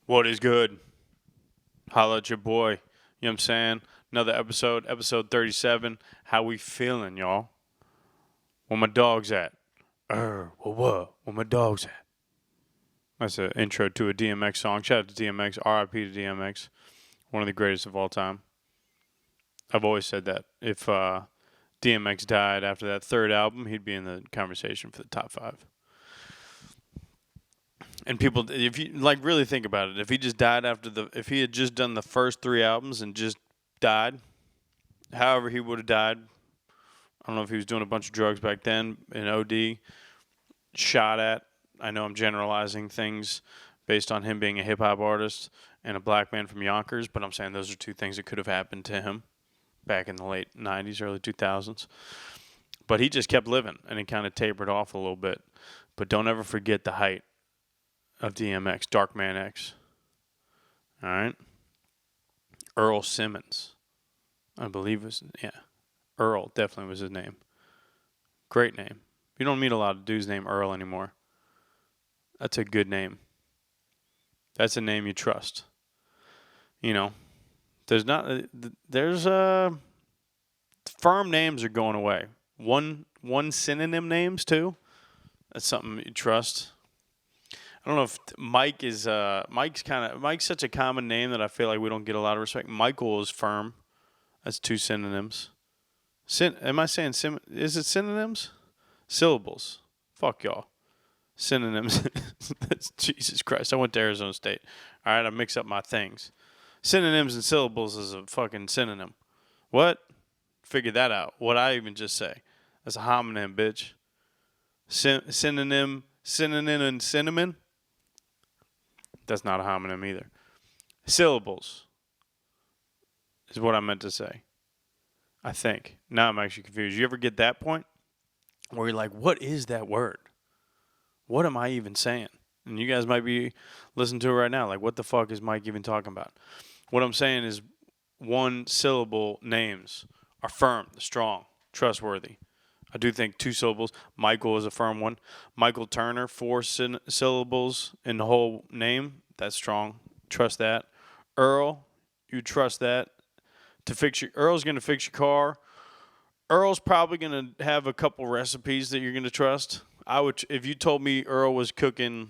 What is good? Holla at your boy. You know what I'm saying? Another episode 37. How we feeling, y'all? Where my dog's at? What? Where my dog's at? That's an intro to a DMX song. Shout out to DMX. RIP to DMX. One of the greatest of all time. I've always said that. If DMX died after that third album, he'd be in the conversation for the top 5. And people, if you really think about it, if he just died if he had just done the first 3 albums and just died, however he would have died, I don't know if he was doing a bunch of drugs back then, an OD, shot at. I know I'm generalizing things based on him being a hip hop artist and a black man from Yonkers, but I'm saying those are 2 things that could have happened to him back in the late 90s, early 2000s. But he just kept living, and he kind of tapered off a little bit. But don't ever forget the height of DMX, Darkman X. All right. Earl Simmons, I believe Earl definitely was his name. Great name. You don't meet a lot of dudes named Earl anymore. That's a good name. That's a name you trust. You know, there's firm names are going away. One synonym names too. That's something you trust. I don't know if Mike is Mike's such a common name that I feel like we don't get a lot of respect. Michael is firm. That's 2 synonyms. Am I saying is it synonyms? Syllables. Fuck y'all. Synonyms. That's Jesus Christ. I went to Arizona State. All right, I mix up my things. Synonyms and syllables is a fucking synonym. What? Figure that out. What I even just say. That's a homonym, bitch. Synonym and cinnamon. That's not a homonym either. Syllables is what I meant to say. I think. Now I'm actually confused. You ever get that point where you're like, what is that word? What am I even saying? And you guys might be listening to it right now. Like, what the fuck is Mike even talking about? What I'm saying is 1 syllable names are firm, strong, trustworthy. I do think 2 syllables. Michael is a firm one. Michael Turner, 4 syllables in the whole name. That's strong. Trust that. Earl, you trust that. Earl's going to fix your car. Earl's probably going to have a couple recipes that you're going to trust. If you told me Earl was cooking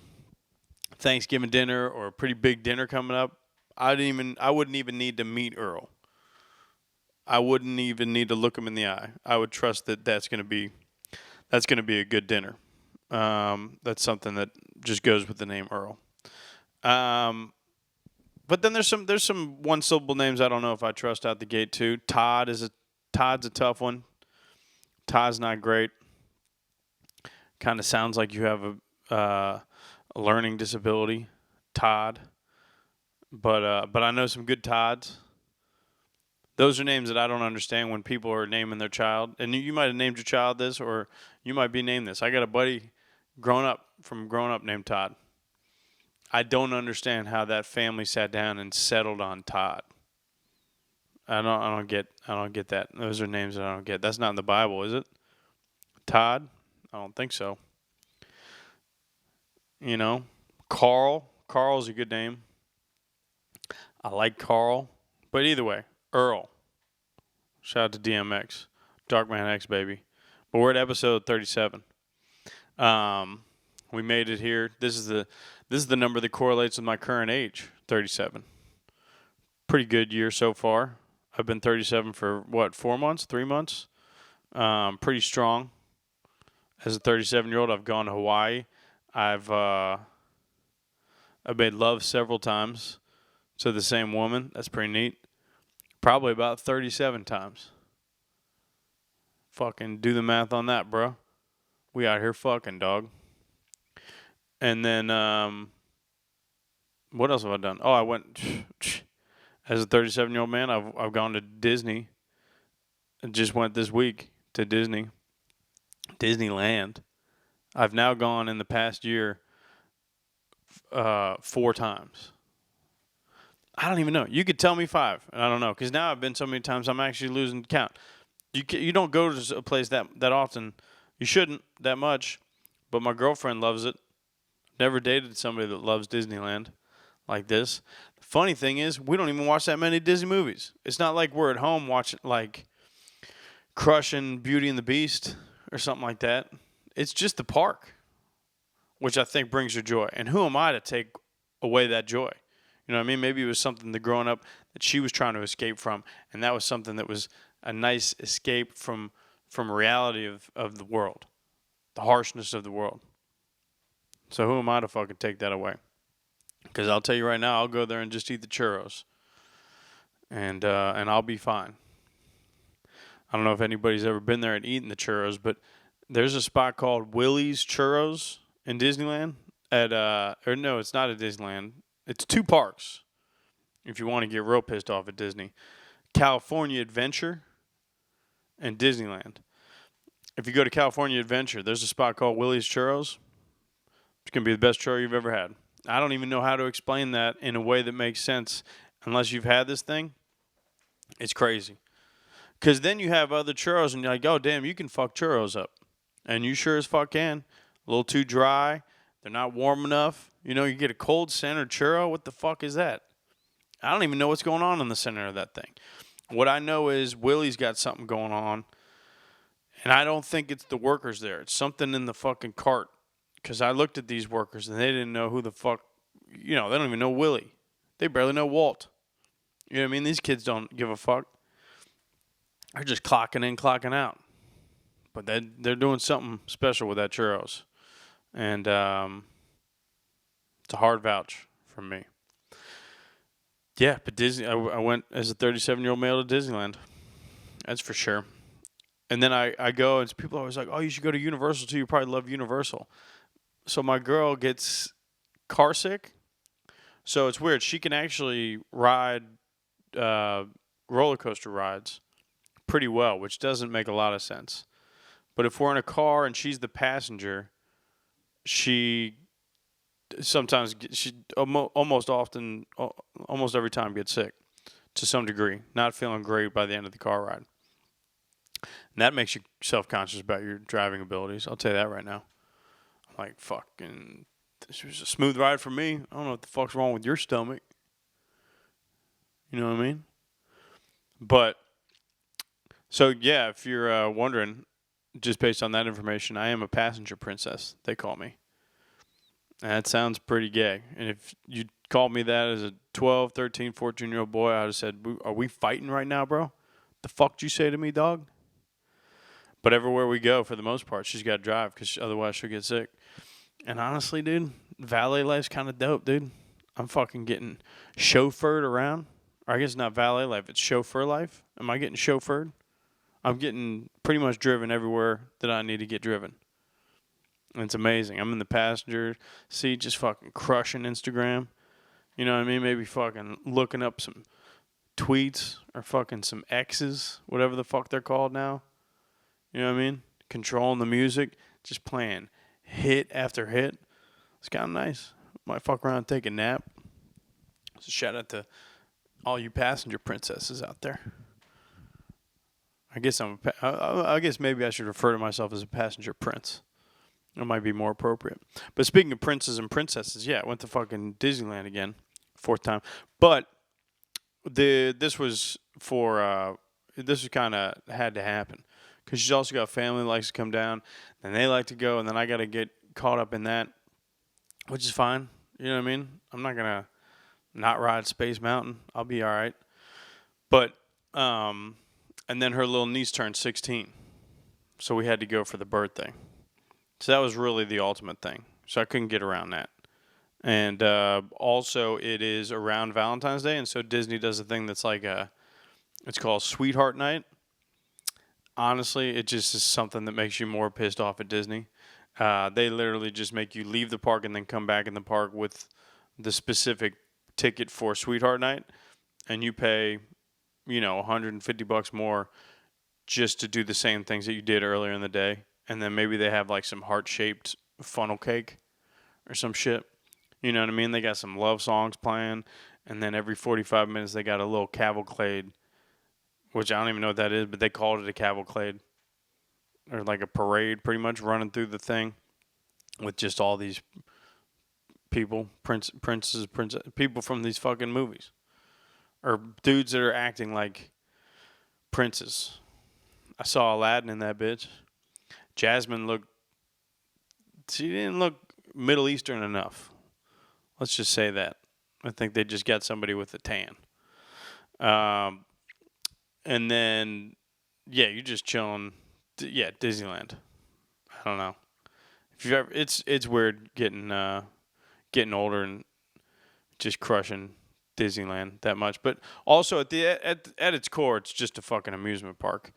Thanksgiving dinner or a pretty big dinner coming up, I wouldn't even need to meet Earl. I wouldn't even need to look him in the eye. I would trust that that's going to be a good dinner. That's something that just goes with the name Earl. But then there's some 1-syllable names I don't know if I trust out the gate too. Todd's a tough one. Todd's not great. Kind of sounds like you have a learning disability. Todd. But I know some good Todds. Those are names that I don't understand when people are naming their child. And you might have named your child this, or you might be named this. I got a buddy grown up named Todd. I don't understand how that family sat down and settled on Todd. I don't get that. Those are names that I don't get. That's not in the Bible, is it? Todd? I don't think so. You know, Carl. Carl's a good name. I like Carl. But either way, Earl. Shout out to DMX. Darkman X, baby. But we're at episode 37. We made it here. This is the number that correlates with my current age, 37. Pretty good year so far. I've been 37 for, 4 months, 3 months? Pretty strong. As a 37-year-old, I've gone to Hawaii. I've made love several times to the same woman. That's pretty neat. Probably about 37 times. Fucking do the math on that, bro. We out here fucking, dog. And then, what else have I done? Oh, I went, as a 37-year-old man, I've gone to Disney. I just went this week to Disneyland. I've now gone in the past year 4 times. I don't even know. You could tell me 5, and I don't know, because now I've been so many times I'm actually losing count. You don't go to a place that often. You shouldn't that much, but my girlfriend loves it. Never dated somebody that loves Disneyland. like this. The funny thing is, we don't even watch that many Disney movies. It's not like we're at home watching, like, crushing Beauty and the Beast or something like that. It's just the park, which I think brings her joy. And who am I to take away that joy? You know what I mean? Maybe it was something that growing up that she was trying to escape from, and that was something that was a nice escape from reality of the world, the harshness of the world. So who am I to fucking take that away? Because I'll tell you right now, I'll go there and just eat the churros, and I'll be fine. I don't know if anybody's ever been there and eaten the churros, but there's a spot called Willie's Churros in Disneyland. Or no, it's not at Disneyland. It's two parks. If you want to get real pissed off at Disney, California Adventure and Disneyland. If you go to California Adventure, there's a spot called Willie's Churros. It's gonna be the best churro you've ever had. I don't even know how to explain that in a way that makes sense unless you've had this thing. It's crazy. Because then you have other churros and you're like, oh, damn, you can fuck churros up. And you sure as fuck can. A little too dry. They're not warm enough. You know, you get a cold center churro. What the fuck is that? I don't even know what's going on in the center of that thing. What I know is Willie's got something going on. And I don't think it's the workers there. It's something in the fucking cart. Because I looked at these workers and they didn't know who the fuck, you know, they don't even know Willie. They barely know Walt. You know what I mean? These kids don't give a fuck. They're just clocking in, clocking out. But they're doing something special with that churros. And it's a hard vouch from me. Yeah, but Disney. I went as a 37-year-old male to Disneyland. That's for sure. And then I go, and people are always like, oh, you should go to Universal too. You probably love Universal. So my girl gets car sick. So it's weird. She can actually ride roller coaster rides pretty well, which doesn't make a lot of sense. But if we're in a car and she's the passenger, she sometimes almost every time gets sick to some degree, not feeling great by the end of the car ride. And that makes you self-conscious about your driving abilities. I'll tell you that right now. I'm like, fucking, this was a smooth ride for me. I don't know what the fuck's wrong with your stomach. You know what I mean? But, so yeah, if you're wondering, just based on that information, I am a passenger princess, they call me. And that sounds pretty gay. And if you called me that as a 12, 13, 14-year-old boy, I would have said, are we fighting right now, bro? The fuck did you say to me, dog? But everywhere we go, for the most part, she's got to drive because otherwise she'll get sick. And honestly, dude, valet life's kind of dope, dude. I'm fucking getting chauffeured around. Or I guess not valet life, it's chauffeur life. Am I getting chauffeured? I'm getting pretty much driven everywhere that I need to get driven. And it's amazing. I'm in the passenger seat just fucking crushing Instagram. You know what I mean? Maybe fucking looking up some tweets or fucking some X's, whatever the fuck they're called now. You know what I mean? Controlling the music, just playing hit after hit. It's kind of nice. Might fuck around and take a nap. So shout out to all you passenger princesses out there. I guess maybe I should refer to myself as a passenger prince. It might be more appropriate. But speaking of princes and princesses, yeah, I went to fucking Disneyland again, 4th time. But this was kind of had to happen. Because she's also got a family that likes to come down, and they like to go, and then I got to get caught up in that, which is fine. You know what I mean? I'm not going to not ride Space Mountain. I'll be all right. But, and then her little niece turned 16, so we had to go for the birthday. So that was really the ultimate thing. So I couldn't get around that. And also it is around Valentine's Day, and so Disney does a thing that's like it's called Sweetheart Night. Honestly, it just is something that makes you more pissed off at Disney. They literally just make you leave the park and then come back in the park with the specific ticket for Sweetheart Night, and you pay, $150 more just to do the same things that you did earlier in the day. And then maybe they have like some heart-shaped funnel cake or some shit. You know what I mean? They got some love songs playing, and then every 45 minutes they got a little cavalcade, which I don't even know what that is, but they called it a cavalcade. Or like a parade pretty much running through the thing with just all these people, princess, people from these fucking movies. Or dudes that are acting like princes. I saw Aladdin in that bitch. Jasmine she didn't look Middle Eastern enough. Let's just say that. I think they just got somebody with a tan. And then, yeah, you're just chilling. Yeah, Disneyland. I don't know. If you ever, it's weird getting older and just crushing Disneyland that much. But also at its core, it's just a fucking amusement park.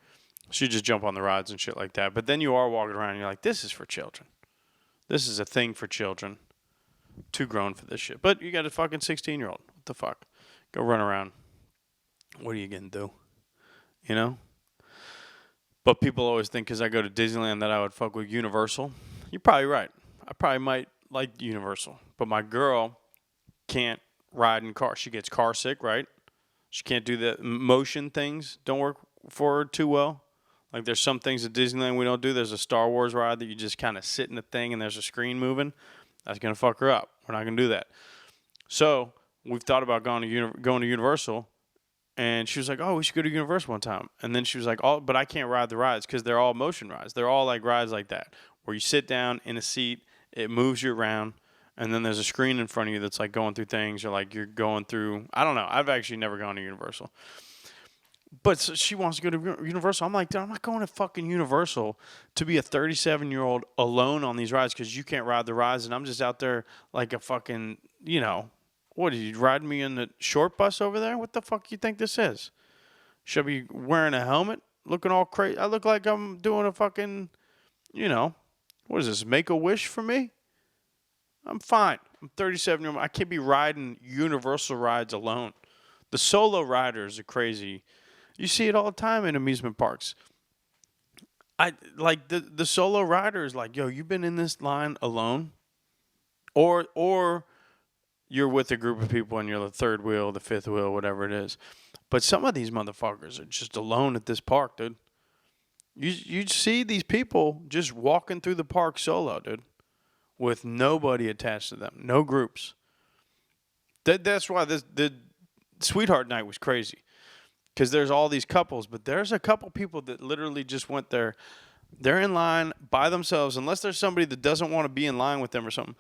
So you just jump on the rides and shit like that. But then you are walking around and you're like, this is for children. This is a thing for children. Too grown for this shit. But you got a fucking 16-year-old. What the fuck? Go run around. What are you going to do? You know? But people always think because I go to Disneyland that I would fuck with Universal. You're probably right. I probably might like Universal. But my girl can't ride in cars. She gets car sick, right? She can't do the motion things. Don't work for her too well. Like there's some things at Disneyland we don't do. There's a Star Wars ride that you just kind of sit in the thing and there's a screen moving. That's going to fuck her up. We're not going to do that. So we've thought about going to Universal. And she was like, oh, we should go to Universal one time. And then she was like, oh, but I can't ride the rides because they're all motion rides. They're all like rides like that where you sit down in a seat, it moves you around, and then there's a screen in front of you that's like going through things or like you're going through. I don't know. I've actually never gone to Universal. But so she wants to go to Universal. I'm like, dude, I'm not going to fucking Universal to be a 37-year-old alone on these rides because you can't ride the rides and I'm just out there like a fucking, you know. What, are you riding me in the short bus over there? What the fuck you think this is? Should I be wearing a helmet? Looking all crazy? I look like I'm doing a fucking, you know, what is this, Make-A-Wish for me? I'm fine. I'm 37 years old. I can't be riding Universal rides alone. The solo riders are crazy. You see it all the time in amusement parks. I like the solo riders like, yo, you've been in this line alone? Or you're with a group of people and you're the third wheel, the fifth wheel, whatever it is. But some of these motherfuckers are just alone at this park, dude. You see these people just walking through the park solo, dude, with nobody attached to them, no groups. That's why the Sweetheart Night was crazy, because there's all these couples, but there's a couple people that literally just went there. They're in line by themselves, unless there's somebody that doesn't want to be in line with them or something.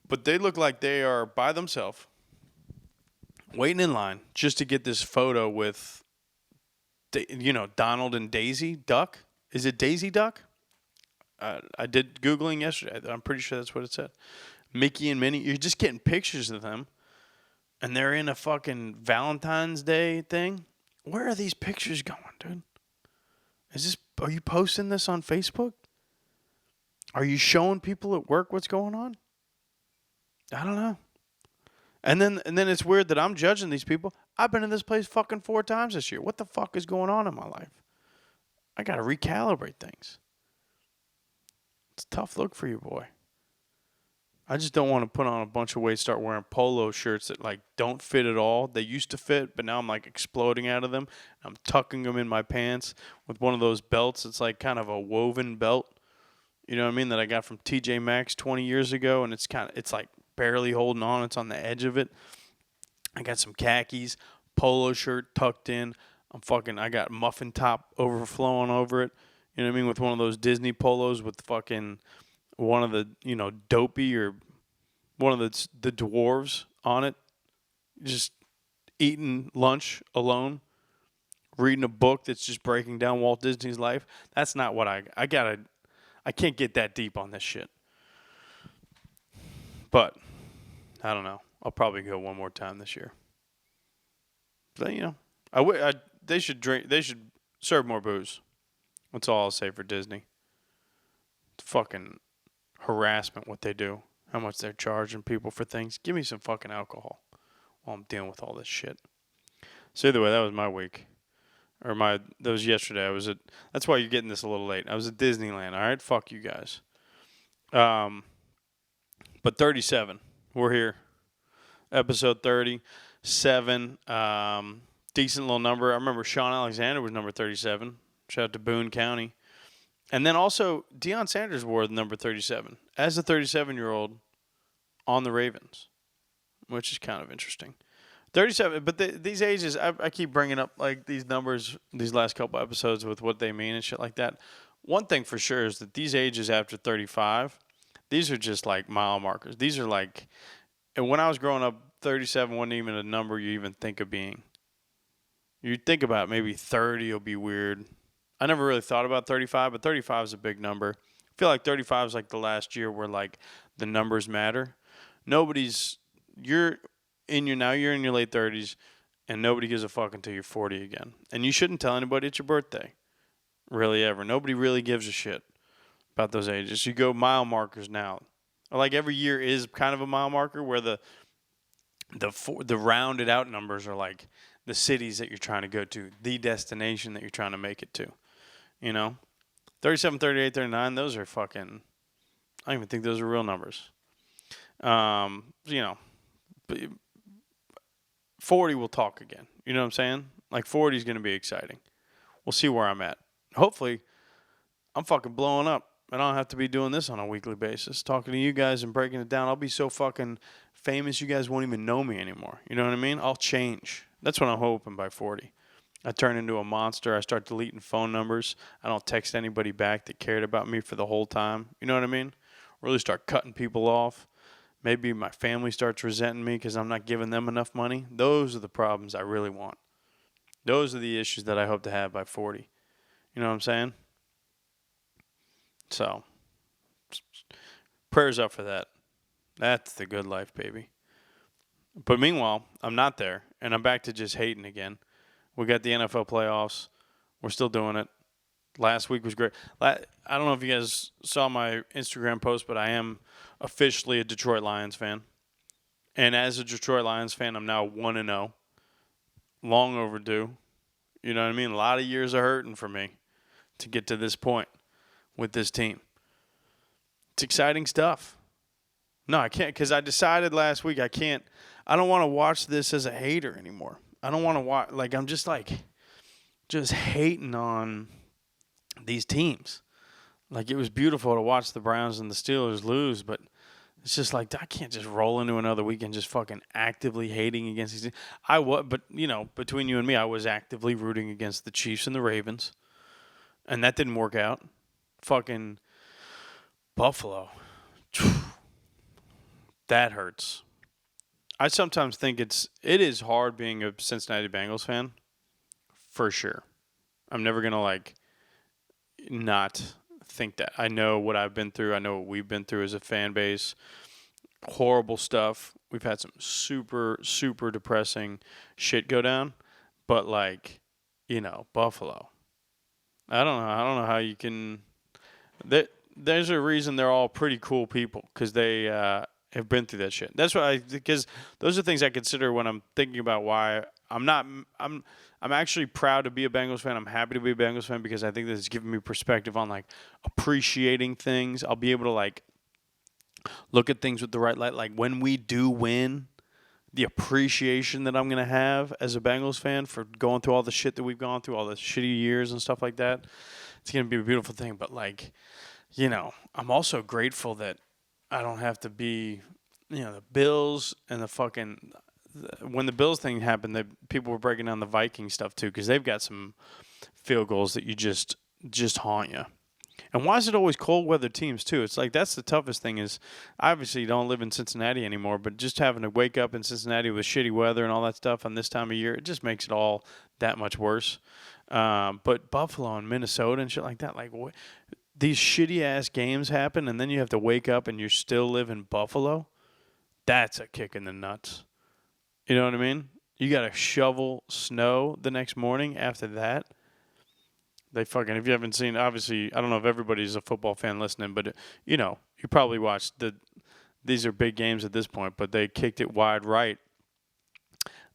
But they look like they are by themselves, waiting in line just to get this photo with, you know, Donald and Daisy Duck. Is it Daisy Duck? I did Googling yesterday. I'm pretty sure that's what it said. Mickey and Minnie. You're just getting pictures of them, and they're in a fucking Valentine's Day thing. Where are these pictures going, dude? Are you posting this on Facebook? Are you showing people at work what's going on? I don't know. And then it's weird that I'm judging these people. I've been in this place fucking 4 times this year. What the fuck is going on in my life? I got to recalibrate things. It's a tough look for you, boy. I just don't want to put on a bunch of weight, start wearing polo shirts that like don't fit at all. They used to fit, but now I'm like exploding out of them. I'm tucking them in my pants with one of those belts. It's like kind of a woven belt. You know what I mean? That I got from TJ Maxx 20 years ago, and it's like barely holding on. It's on the edge of it. I got some khakis, polo shirt tucked in. I got muffin top overflowing over it. You know what I mean? With one of those Disney polos with fucking one of the, you know, Dopey or one of the dwarves on it. Just eating lunch alone. Reading a book that's just breaking down Walt Disney's life. That's not what I can't get that deep on this shit. But I don't know. I'll probably go one more time this year. But, you know, they should drink. They should serve more booze. That's all I'll say for Disney. It's fucking harassment what they do. How much they're charging people for things. Give me some fucking alcohol while I'm dealing with all this shit. So either way, that was my week. That was yesterday. That's why you're getting this a little late. I was at Disneyland. All right, fuck you guys. But 37, we're here. Episode 37. Decent little number. I remember Sean Alexander was number 37. Shout out to Boone County. And then also, Deion Sanders wore the number 37. As a 37-year-old, on the Ravens, which is kind of interesting. 37, but these ages, I keep bringing up like these numbers these last couple episodes with what they mean and shit like that. One thing for sure is that these ages after 35, these are just like mile markers. These are like, and when I was growing up, 37 wasn't even a number you even think of being. You think about maybe 30 will be weird. I never really thought about 35, but 35 is a big number. I feel like 35 is like the last year where like the numbers matter. You're in your late 30s, and nobody gives a fuck until you're 40 again. And you shouldn't tell anybody it's your birthday, really ever. Nobody really gives a shit about those ages. You go mile markers now. Like every year is kind of a mile marker where the rounded out numbers are like the cities that you're trying to go to, the destination that you're trying to make it to. 37, 38, 39, those are fucking, I don't even think those are real numbers. 40 will talk again. You know what I'm saying? Like 40 is going to be exciting. We'll see where I'm at. Hopefully, I'm fucking blowing up. And I don't have to be doing this on a weekly basis, talking to you guys and breaking it down. I'll be so fucking famous you guys won't even know me anymore. You know what I mean? I'll change. That's what I'm hoping by 40. I turn into a monster. I start deleting phone numbers. I don't text anybody back that cared about me for the whole time. You know what I mean? Really start cutting people off. Maybe my family starts resenting me because I'm not giving them enough money. Those are the problems I really want. Those are the issues that I hope to have by 40. You know what I'm saying? So, prayers up for that. That's the good life, baby. But meanwhile, I'm not there, and I'm back to just hating again. We got the NFL playoffs. We're still doing it. Last week was great. I don't know if you guys saw my Instagram post, but I am officially a Detroit Lions fan. And as a Detroit Lions fan, I'm now 1-0. Long overdue. You know what I mean? A lot of years of hurting for me to get to this point with this team. It's exciting stuff. No, I can't, because I decided last week I don't want to watch this as a hater anymore. I don't want to watch, I'm just hating on these teams. Like, it was beautiful to watch the Browns and the Steelers lose, but it's just like, I can't just roll into another weekend just fucking actively hating against these teams. But, between you and me, I was actively rooting against the Chiefs and the Ravens, and that didn't work out. Fucking Buffalo. That hurts. I sometimes think it is hard being a Cincinnati Bengals fan, for sure. I'm never going to, not think that. I know what I've been through. I know what we've been through as a fan base. Horrible stuff. We've had some super, super depressing shit go down. But, Buffalo. I don't know how you can... There's a reason they're all pretty cool people, because they have been through that shit. That's why because those are things I consider when I'm thinking about why I'm actually proud to be a Bengals fan. I'm happy to be a Bengals fan because I think this is giving me perspective on appreciating things. I'll be able to look at things with the right light. Like when we do win, the appreciation that I'm going to have as a Bengals fan for going through all the shit that we've gone through, all the shitty years and stuff like that. It's going to be a beautiful thing. But I'm also grateful that I don't have to be, the Bills and when the Bills thing happened, people were breaking down the Viking stuff too, because they've got some field goals that you just haunt you. And why is it always cold weather teams too? It's like that's the toughest thing is obviously you don't live in Cincinnati anymore, but just having to wake up in Cincinnati with shitty weather and all that stuff on this time of year, it just makes it all that much worse. But Buffalo and Minnesota and shit like that, these shitty ass games happen and then you have to wake up and you still live in Buffalo. That's a kick in the nuts. You know what I mean? You got to shovel snow the next morning after that. If you haven't seen, obviously, I don't know if everybody's a football fan listening, but, you probably watched these are big games at this point, but they kicked it wide right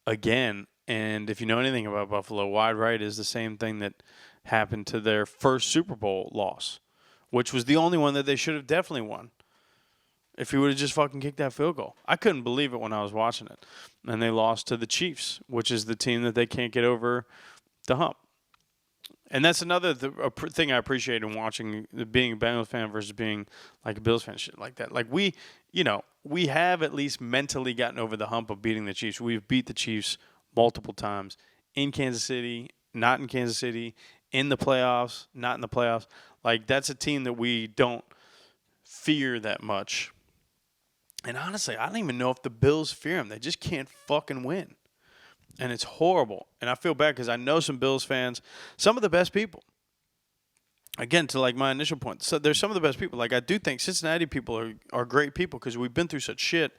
again. And if you know anything about Buffalo, wide right is the same thing that happened to their first Super Bowl loss, which was the only one that they should have definitely won if he would have just fucking kicked that field goal. I couldn't believe it when I was watching it. And they lost to the Chiefs, which is the team that they can't get over the hump. And that's another thing I appreciate in watching, being a Bengals fan versus being a Bills fan, shit like that. we have at least mentally gotten over the hump of beating the Chiefs. We've beat the Chiefs multiple times in Kansas City, not in Kansas City, in the playoffs, not in the playoffs. Like, that's a team that we don't fear that much. And honestly, I don't even know if the Bills fear them. They just can't fucking win. And it's horrible. And I feel bad because I know some Bills fans, some of the best people. Again, to like my initial point, so there's some of the best people. Like, I do think Cincinnati people are great people because we've been through such shit,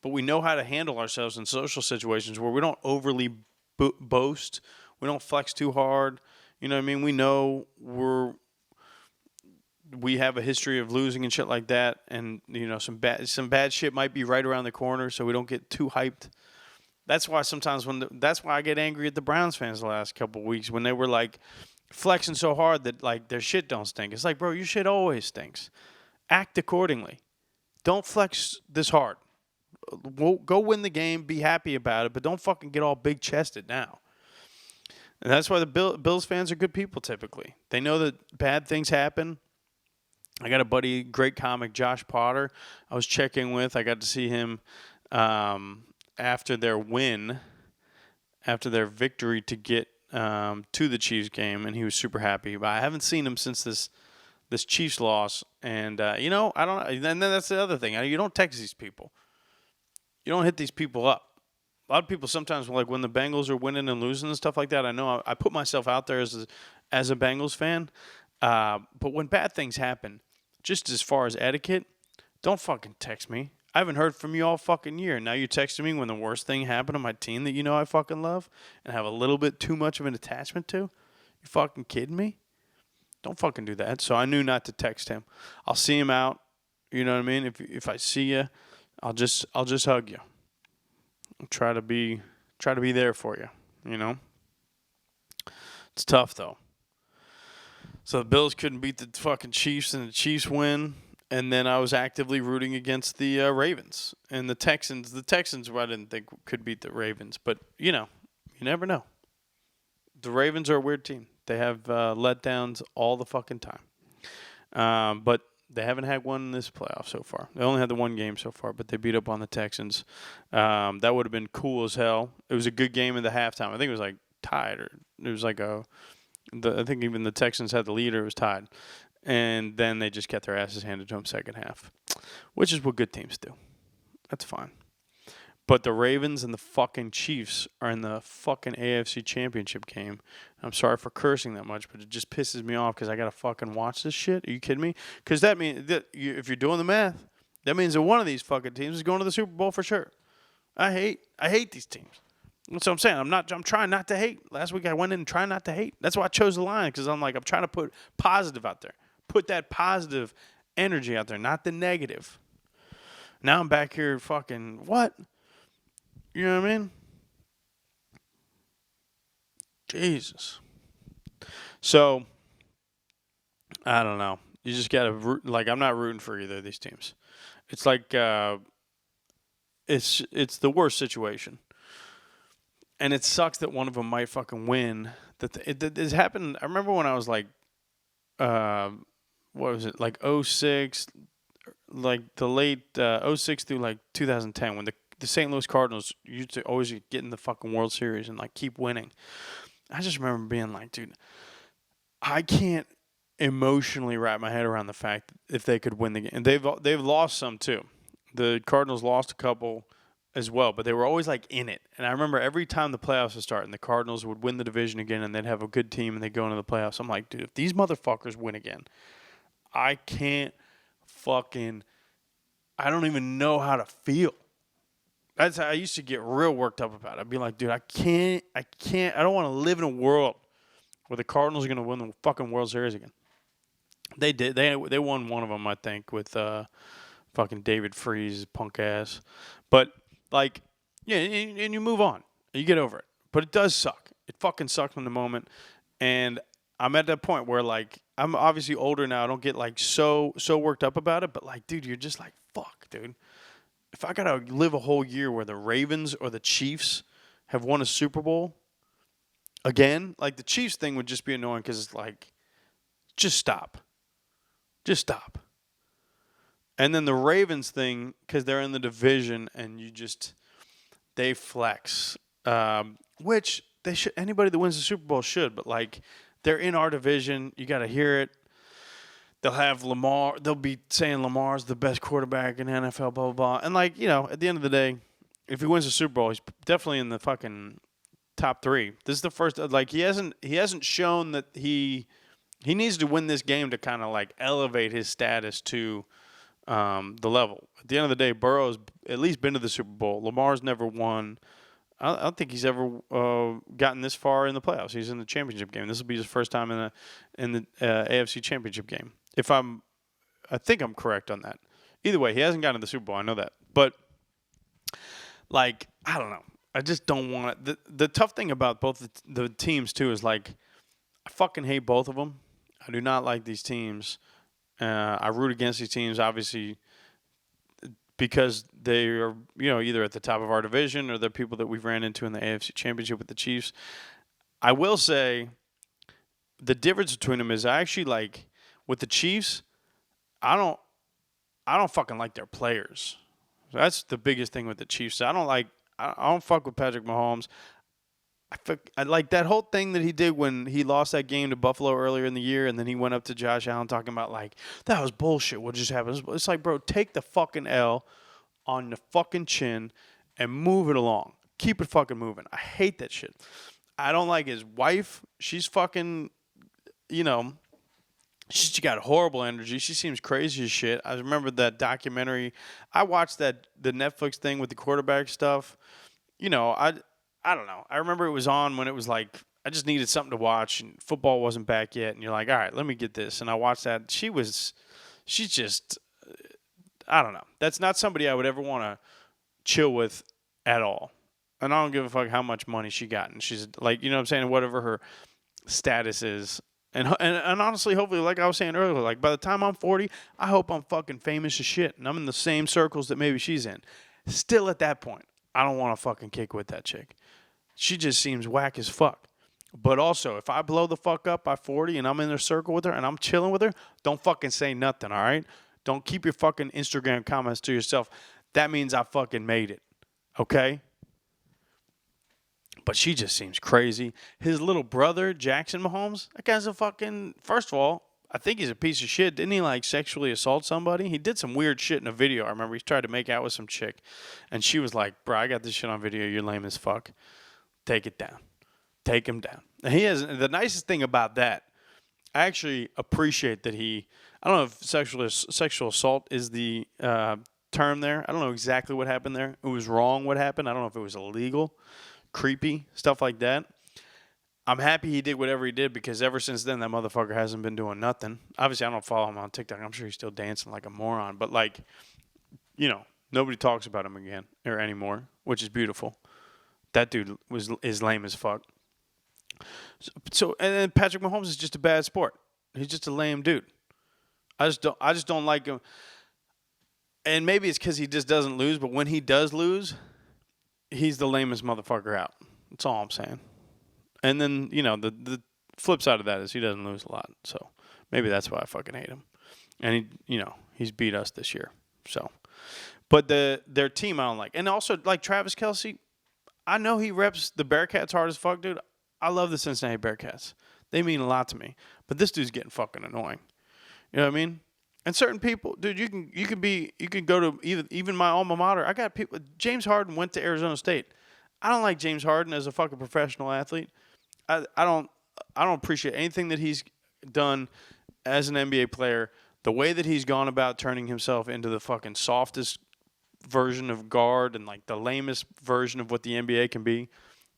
but we know how to handle ourselves in social situations where we don't overly boast, we don't flex too hard. You know what I mean? We know we have a history of losing and shit like that, and you know some bad shit might be right around the corner, so we don't get too hyped. That's why sometimes that's why I get angry at the Browns fans the last couple of weeks when they were like flexing so hard that like their shit don't stink. It's like, bro, your shit always stinks. Act accordingly. Don't flex this hard. Go win the game. Be happy about it, but don't fucking get all big chested now. And that's why the Bills fans are good people typically. They know that bad things happen. I got a buddy, great comic, Josh Potter. I was checking with. I got to see him after their victory to get to the Chiefs game, and he was super happy. But I haven't seen him since this Chiefs loss, and I don't. And then that's the other thing. You don't text these people. You don't hit these people up. A lot of people sometimes, like when the Bengals are winning and losing and stuff like that, I know I put myself out there as a Bengals fan. But when bad things happen, just as far as etiquette, don't fucking text me. I haven't heard from you all fucking year. Now you're texting me when the worst thing happened to my team that you know I fucking love and have a little bit too much of an attachment to. You fucking kidding me? Don't fucking do that. So I knew not to text him. I'll see him out. You know what I mean? If I see you, I'll just hug you. I'll try to be there for you. You know. It's tough though. So the Bills couldn't beat the fucking Chiefs, and the Chiefs win. And then I was actively rooting against the Ravens and the Texans. The Texans, I didn't think could beat the Ravens, but you never know. The Ravens are a weird team. They have letdowns all the fucking time, but they haven't had one in this playoff so far. They only had the one game so far, but they beat up on the Texans. That would have been cool as hell. It was a good game in the halftime. I think it was like tied, or it was like I think even the Texans had the lead, or it was tied. And then they just kept their asses handed to them second half, which is what good teams do. That's fine. But the Ravens and the fucking Chiefs are in the fucking AFC Championship game. I'm sorry for cursing that much, but it just pisses me off because I got to fucking watch this shit. Are you kidding me? Because that means that if you're doing the math, that means that one of these fucking teams is going to the Super Bowl for sure. I hate these teams. That's what I'm saying. I'm trying not to hate. Last week I went in and tried not to hate. That's why I chose the line, because I'm trying to put positive out there. Put that positive energy out there, not the negative. Now I'm back here fucking what? You know what I mean? Jesus. So, I don't know. You just got to root. Like, I'm not rooting for either of these teams. It's like, it's the worst situation. And it sucks that one of them might fucking win. It has happened. I remember when I was like, what was it, like 06, like the late 06 through like 2010, when the St. Louis Cardinals used to always get in the fucking World Series and like keep winning. I just remember being like, dude, I can't emotionally wrap my head around the fact that if they could win the game. And they've lost some too. The Cardinals lost a couple as well, but they were always like in it. And I remember every time the playoffs would start and the Cardinals would win the division again and they'd have a good team and they'd go into the playoffs. I'm like, dude, if these motherfuckers win again, I can't fucking, I don't even know how to feel. That's how I used to get real worked up about it. I'd be like, dude, I don't want to live in a world where the Cardinals are going to win the fucking World Series again. They did. They won one of them, I think, with fucking David Freese, punk ass. But, like, yeah, and you move on. You get over it. But it does suck. It fucking sucks in the moment. And I'm at that point where, like, I'm obviously older now. I don't get, like, so worked up about it. But, like, dude, you're just like, fuck, dude. If I got to live a whole year where the Ravens or the Chiefs have won a Super Bowl again, like, the Chiefs thing would just be annoying because it's like, just stop. Just stop. And then the Ravens thing, because they're in the division and they flex, which they should. Anybody that wins the Super Bowl should, but like they're in our division, you got to hear it. They'll have Lamar. They'll be saying Lamar's the best quarterback in the NFL, blah, blah, blah. And, like, at the end of the day, if he wins the Super Bowl, he's definitely in the fucking top 3. This is the first. Like, he hasn't shown that he needs to win this game to kind of, like, elevate his status to the level. At the end of the day, Burrow's at least been to the Super Bowl. Lamar's never won. I don't think he's ever gotten this far in the playoffs. He's in the championship game. This will be his first time in the AFC Championship game. I think I'm correct on that. Either way, he hasn't gotten to the Super Bowl. I know that, but like I don't know. I just don't want it. The tough thing about both the teams too is like I fucking hate both of them. I do not like these teams. I root against these teams, obviously, because they are, either at the top of our division or they're people that we've ran into in the AFC Championship with the Chiefs. I will say the difference between them is I actually like with the Chiefs, I don't fucking like their players. That's the biggest thing with the Chiefs. I don't fuck with Patrick Mahomes. I like that whole thing that he did when he lost that game to Buffalo earlier in the year, and then he went up to Josh Allen talking about, like, that was bullshit. What just happened? It's like, bro, take the fucking L on the fucking chin and move it along. Keep it fucking moving. I hate that shit. I don't like his wife. She's fucking, she's got horrible energy. She seems crazy as shit. I remember that documentary. I watched the Netflix thing with the quarterback stuff. I don't know. I remember it was on when it was like I just needed something to watch and football wasn't back yet. And you're like, all right, let me get this. And I watched that. She's just, I don't know. That's not somebody I would ever want to chill with at all. And I don't give a fuck how much money she got. And she's like, you know what I'm saying? Whatever her status is. And honestly, hopefully, like I was saying earlier, like by the time I'm 40, I hope I'm fucking famous as shit. And I'm in the same circles that maybe she's in. Still at that point, I don't want to fucking kick with that chick. She just seems whack as fuck. But also, if I blow the fuck up by 40 and I'm in a circle with her and I'm chilling with her, don't fucking say nothing, all right? Don't keep your fucking Instagram comments to yourself. That means I fucking made it, okay? But she just seems crazy. His little brother, Jackson Mahomes, that guy's a fucking, first of all, I think he's a piece of shit. Didn't he, like, sexually assault somebody? He did some weird shit in a video. I remember he tried to make out with some chick. And she was like, bro, I got this shit on video. You're lame as fuck. Take it down. Take him down. And he has, the nicest thing about that, I actually appreciate that I don't know if sexual assault is the term there. I don't know exactly what happened there. It was wrong what happened. I don't know if it was illegal, creepy, stuff like that. I'm happy he did whatever he did because ever since then, that motherfucker hasn't been doing nothing. Obviously, I don't follow him on TikTok. I'm sure he's still dancing like a moron. But, like, nobody talks about him again or anymore, which is beautiful. That dude is lame as fuck. So and then Patrick Mahomes is just a bad sport. He's just a lame dude. I just don't like him. And maybe it's because he just doesn't lose. But when he does lose, he's the lamest motherfucker out. That's all I'm saying. And then, the flip side of that is he doesn't lose a lot. So maybe that's why I fucking hate him. And he's beat us this year. So, but their team I don't like. And also, like Travis Kelce, I know he reps the Bearcats hard as fuck, dude. I love the Cincinnati Bearcats. They mean a lot to me. But this dude's getting fucking annoying. You know what I mean? And certain people, dude, you can go to even my alma mater. I got people. James Harden went to Arizona State. I don't like James Harden as a fucking professional athlete. I don't appreciate anything that he's done as an NBA player. The way that he's gone about turning himself into the fucking softest version of guard and like the lamest version of what the NBA can be.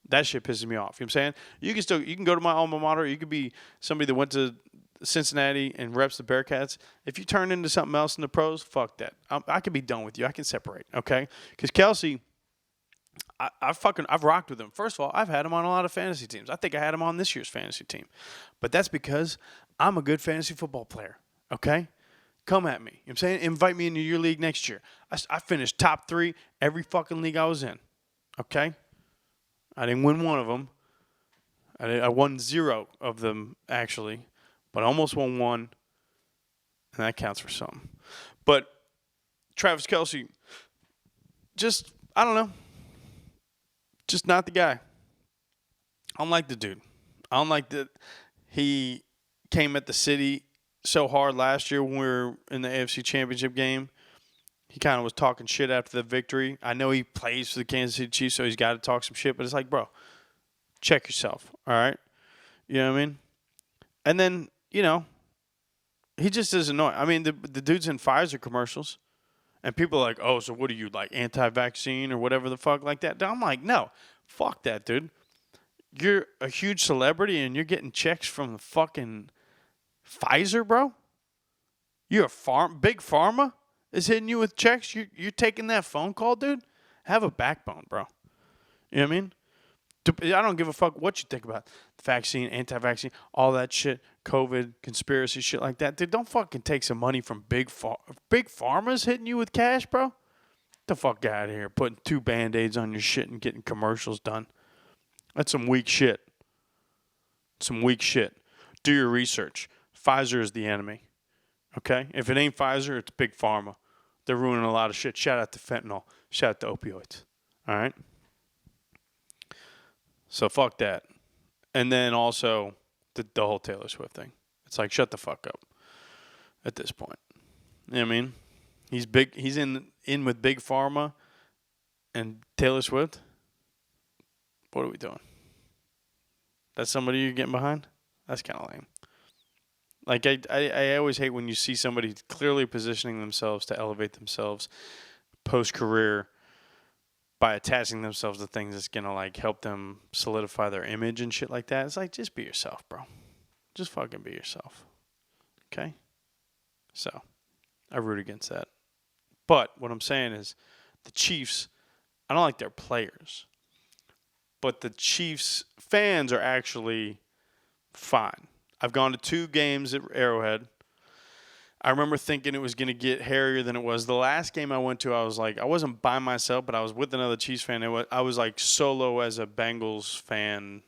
That shit pisses me off. You know what I'm saying? You can go to my alma mater. You could be somebody that went to Cincinnati and reps the Bearcats. If you turn into something else in the pros, fuck that. I can be done with you. I can separate, okay? Because Kelce, I've rocked with him. First of all, I've had him on a lot of fantasy teams. I think I had him on this year's fantasy team. But that's because I'm a good fantasy football player, okay? Come at me. You know what I'm saying? Invite me into your league next year. I finished top 3 every fucking league I was in, okay? I didn't win one of them. I won 0 of them, actually. But I almost won 1, and that counts for something. But Travis Kelce, just, I don't know. Just not the guy. I don't like the dude. I don't like that he came at the city so hard last year when we were in the AFC Championship game. He kind of was talking shit after the victory. I know he plays for the Kansas City Chiefs, so he's got to talk some shit. But it's like, bro, check yourself, all right? You know what I mean? And then, he just is annoying. I mean, the dude's in Pfizer commercials. And people are like, oh, so what are you, like, anti-vaccine or whatever the fuck like that? I'm like, no, fuck that, dude. You're a huge celebrity and you're getting checks from the fucking Pfizer, bro? You're big pharma is hitting you with checks? You're taking that phone call, dude? Have a backbone, bro. You know what I mean? I don't give a fuck what you think about the vaccine, anti-vaccine, all that shit, COVID, conspiracy shit like that. Dude, don't fucking take some money from big pharma's hitting you with cash, bro. Get the fuck out of here, putting 2 Band-Aids on your shit and getting commercials done. That's some weak shit. Some weak shit. Do your research. Pfizer is the enemy. Okay? If it ain't Pfizer, it's big pharma. They're ruining a lot of shit. Shout out to fentanyl. Shout out to opioids. All right? So fuck that. And then also the whole Taylor Swift thing. It's like, shut the fuck up at this point. You know what I mean? He's big. He's in with Big Pharma and Taylor Swift. What are we doing? That's somebody you're getting behind? That's kind of lame. Like, I always hate when you see somebody clearly positioning themselves to elevate themselves post-career by attaching themselves to things that's going to, like, help them solidify their image and shit like that. It's like, just be yourself, bro. Just fucking be yourself. Okay? So, I root against that. But what I'm saying is the Chiefs, I don't like their players. But the Chiefs fans are actually fine. I've gone to 2 games at Arrowhead. I remember thinking it was going to get hairier than it was. The last game I went to, I was like, I wasn't by myself, but I was with another Chiefs fan. I was like solo as a Bengals fan,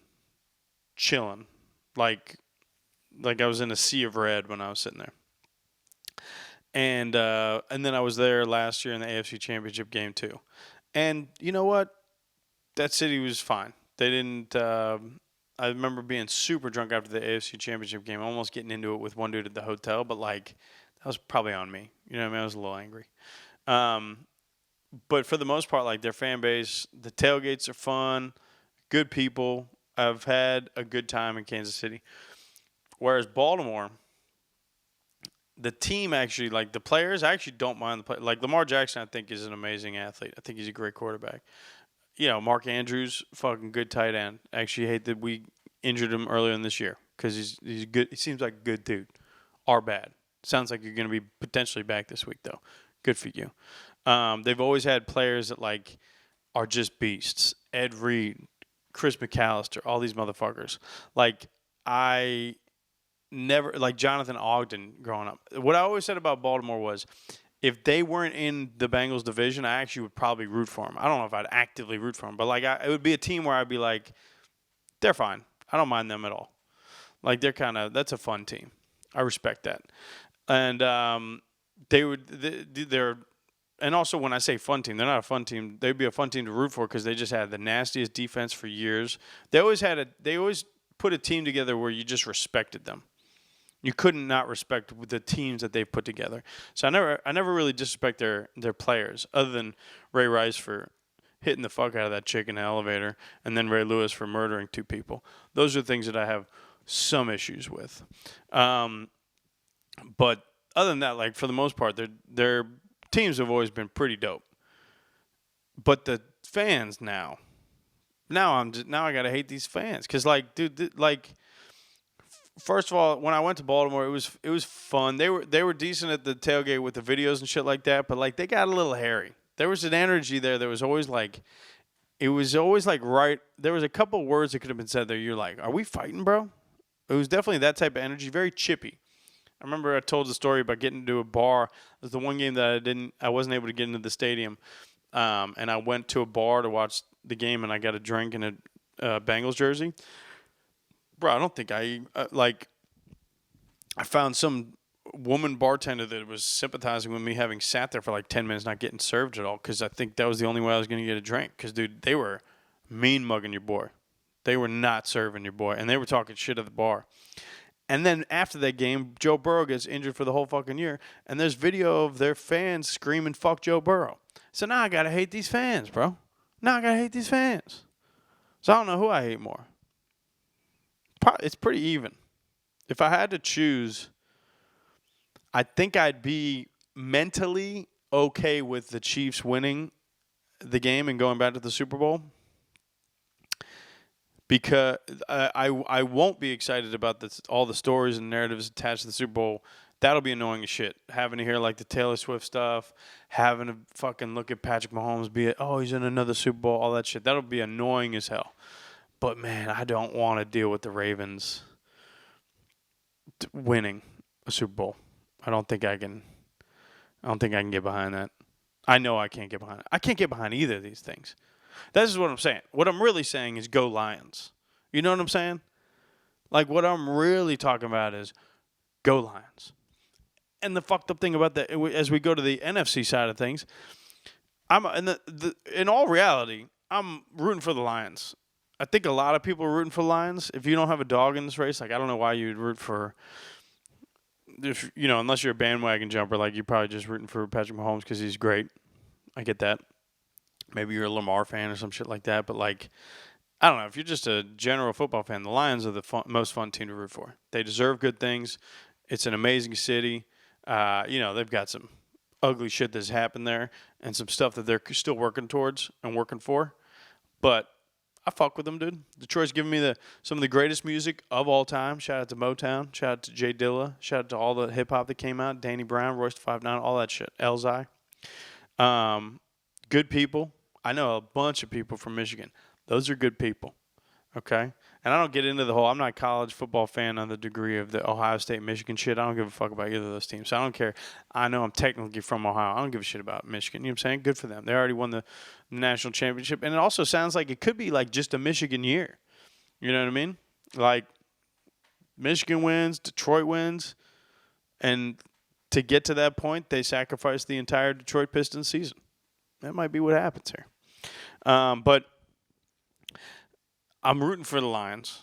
chilling. Like I was in a sea of red when I was sitting there. And then I was there last year in the AFC Championship game too. And you know what? That city was fine. They didn't. I remember being super drunk after the AFC Championship game, almost getting into it with one dude at the hotel, but like that was probably on me. You know what I mean? I was a little angry. But for the most part, like their fan base, the tailgates are fun, good people. I've had a good time in Kansas City. Whereas Baltimore, the team actually, like the players, I actually don't mind the play. Like Lamar Jackson, I think is an amazing athlete. I think he's a great quarterback. Mark Andrews, fucking good tight end. Actually, hate that we injured him earlier in this year because he's good. He seems like a good dude. Or bad. Sounds like you're going to be potentially back this week, though. Good for you. They've always had players that, like, are just beasts. Ed Reed, Chris McAllister, all these motherfuckers. Like, I never – like, Jonathan Ogden growing up. What I always said about Baltimore was – if they weren't in the Bengals division, I actually would probably root for them. I don't know if I'd actively root for them, but like it would be a team where I'd be like, they're fine. I don't mind them at all. Like that's a fun team. I respect that. And and also when I say fun team, they're not a fun team. They'd be a fun team to root for because they just had the nastiest defense for years. They always put a team together where you just respected them. You couldn't not respect the teams that they've put together. So I never really disrespect their players, other than Ray Rice for hitting the fuck out of that chick in the elevator, and then Ray Lewis for murdering 2 people. Those are things that I have some issues with. But other than that, like for the most part, their teams have always been pretty dope. But the fans now I gotta hate these fans because like, dude, like. First of all, when I went to Baltimore, it was fun. They were decent at the tailgate with the videos and shit like that, but like they got a little hairy. There was an energy there that was always like, it was always like right. There was a couple words that could have been said there. You're like, are we fighting, bro? It was definitely that type of energy, very chippy. I remember I told the story about getting into a bar. It was the one game that I wasn't able to get into the stadium, and I went to a bar to watch the game, and I got a drink in a Bengals jersey. Bro, I don't think I found some woman bartender that was sympathizing with me having sat there for like 10 minutes not getting served at all because I think that was the only way I was going to get a drink. Because, dude, they were mean mugging your boy. They were not serving your boy. And they were talking shit at the bar. And then after that game, Joe Burrow gets injured for the whole fucking year. And there's video of their fans screaming, fuck Joe Burrow. So now I got to hate these fans, bro. Now I got to hate these fans. So I don't know who I hate more. It's pretty even. If I had to choose, I think I'd be mentally okay with the Chiefs winning the game and going back to the Super Bowl. Because I won't be excited about all the stories and narratives attached to the Super Bowl. That'll be annoying as shit. Having to hear like the Taylor Swift stuff, having to fucking look at Patrick Mahomes he's in another Super Bowl, all that shit. That'll be annoying as hell. But man, I don't want to deal with the Ravens winning a Super Bowl. I don't think I can get behind that. I know I can't get behind it. I can't get behind either of these things. This is what I'm saying. What I'm really saying is go Lions. You know what I'm saying? Like, what I'm really talking about is go Lions. And the fucked up thing about that, as we go to the NFC side of things, in all reality, I'm rooting for the Lions. I think a lot of people are rooting for the Lions. If you don't have a dog in this race, like, I don't know why you'd root for, unless you're a bandwagon jumper, like, you're probably just rooting for Patrick Mahomes because he's great. I get that. Maybe you're a Lamar fan or some shit like that. But, like, I don't know. If you're just a general football fan, the Lions are the most fun team to root for. They deserve good things. It's an amazing city. They've got some ugly shit that's happened there and some stuff that they're still working towards and working for. But I fuck with them, dude. Detroit's giving me some of the greatest music of all time. Shout out to Motown. Shout out to Jay Dilla. Shout out to all the hip-hop that came out. Danny Brown, Royce da 5'9", all that shit. Elzai. Good people. I know a bunch of people from Michigan. Those are good people. Okay? And I don't get into I'm not a college football fan on the degree of the Ohio State, Michigan shit. I don't give a fuck about either of those teams. So I don't care. I know I'm technically from Ohio. I don't give a shit about Michigan. You know what I'm saying? Good for them. They already won the national championship. And it also sounds like it could be like just a Michigan year. You know what I mean? Like Michigan wins, Detroit wins. And to get to that point, they sacrifice the entire Detroit Pistons season. That might be what happens here. But I'm rooting for the Lions.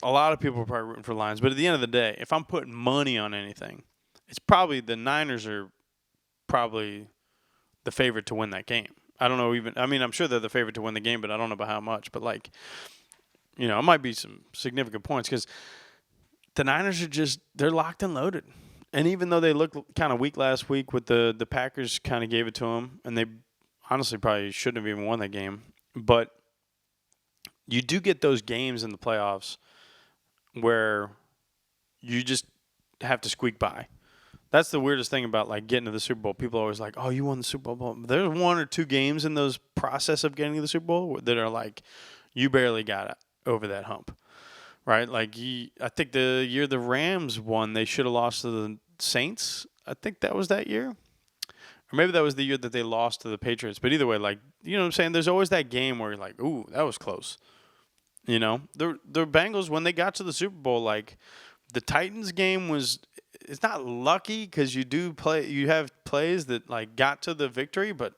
A lot of people are probably rooting for the Lions. But at the end of the day, if I'm putting money on anything, it's probably the Niners are probably the favorite to win that game. I don't know even – I mean, I'm sure they're the favorite to win the game, but I don't know about how much. But, like, it might be some significant points because the Niners are just – they're locked and loaded. And even though they looked kind of weak last week with the Packers kind of gave it to them, and they honestly probably shouldn't have even won that game. But you do get those games in the playoffs where you just have to squeak by. That's the weirdest thing about, like, getting to the Super Bowl. People are always like, oh, you won the Super Bowl. There's one or two games in those process of getting to the Super Bowl that are like, you barely got over that hump. Right? Like, I think the year the Rams won, they should have lost to the Saints. I think that was that year. Or maybe that was the year that they lost to the Patriots. But either way, like, you know what I'm saying? There's always that game where you're like, ooh, that was close. You know? The Bengals, when they got to the Super Bowl, like, the Titans game was – it's not lucky because you have plays that, like, got to the victory, but